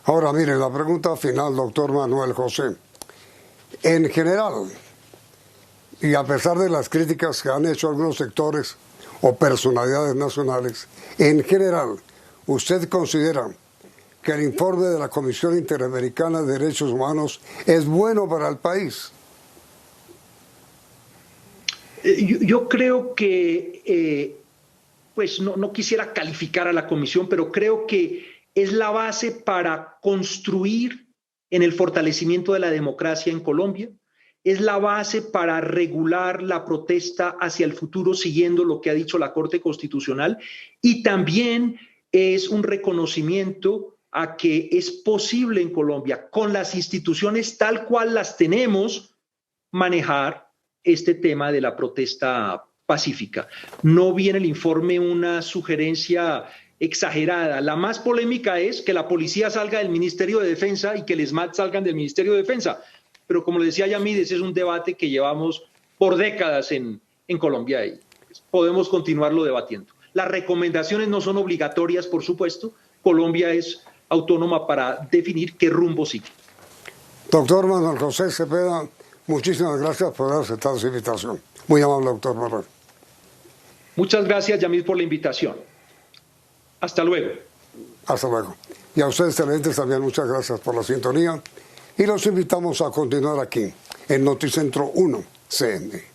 Speaker 5: Ahora, miren, la pregunta final, doctor Manuel José. En general, y a pesar de las críticas que han hecho algunos sectores o personalidades nacionales, en general, ¿usted considera que el informe de la Comisión Interamericana de Derechos Humanos es bueno para el país?
Speaker 7: Yo creo que, pues no quisiera calificar a la Comisión, pero creo que es la base para construir en el fortalecimiento de la democracia en Colombia, es la base para regular la protesta hacia el futuro siguiendo lo que ha dicho la Corte Constitucional, y también es un reconocimiento a que es posible en Colombia, con las instituciones tal cual las tenemos, manejar este tema de la protesta pacífica. No vi en el informe una sugerencia exagerada. La más polémica es que la policía salga del Ministerio de Defensa y que el SMAT salgan del Ministerio de Defensa. Pero como le decía Yamid, ese es un debate que llevamos por décadas en Colombia y podemos continuarlo debatiendo. Las recomendaciones no son obligatorias, por supuesto. Colombia es autónoma para definir qué rumbo sigue.
Speaker 5: Doctor Manuel José Cepeda, muchísimas gracias por haber aceptado su invitación. Muy amable, doctor Manuel.
Speaker 7: Muchas gracias, Yamid, por la invitación. Hasta luego.
Speaker 5: Hasta luego. Y a ustedes, televidentes, también muchas gracias por la sintonía. Y los invitamos a continuar aquí, en Noticentro 1 CN.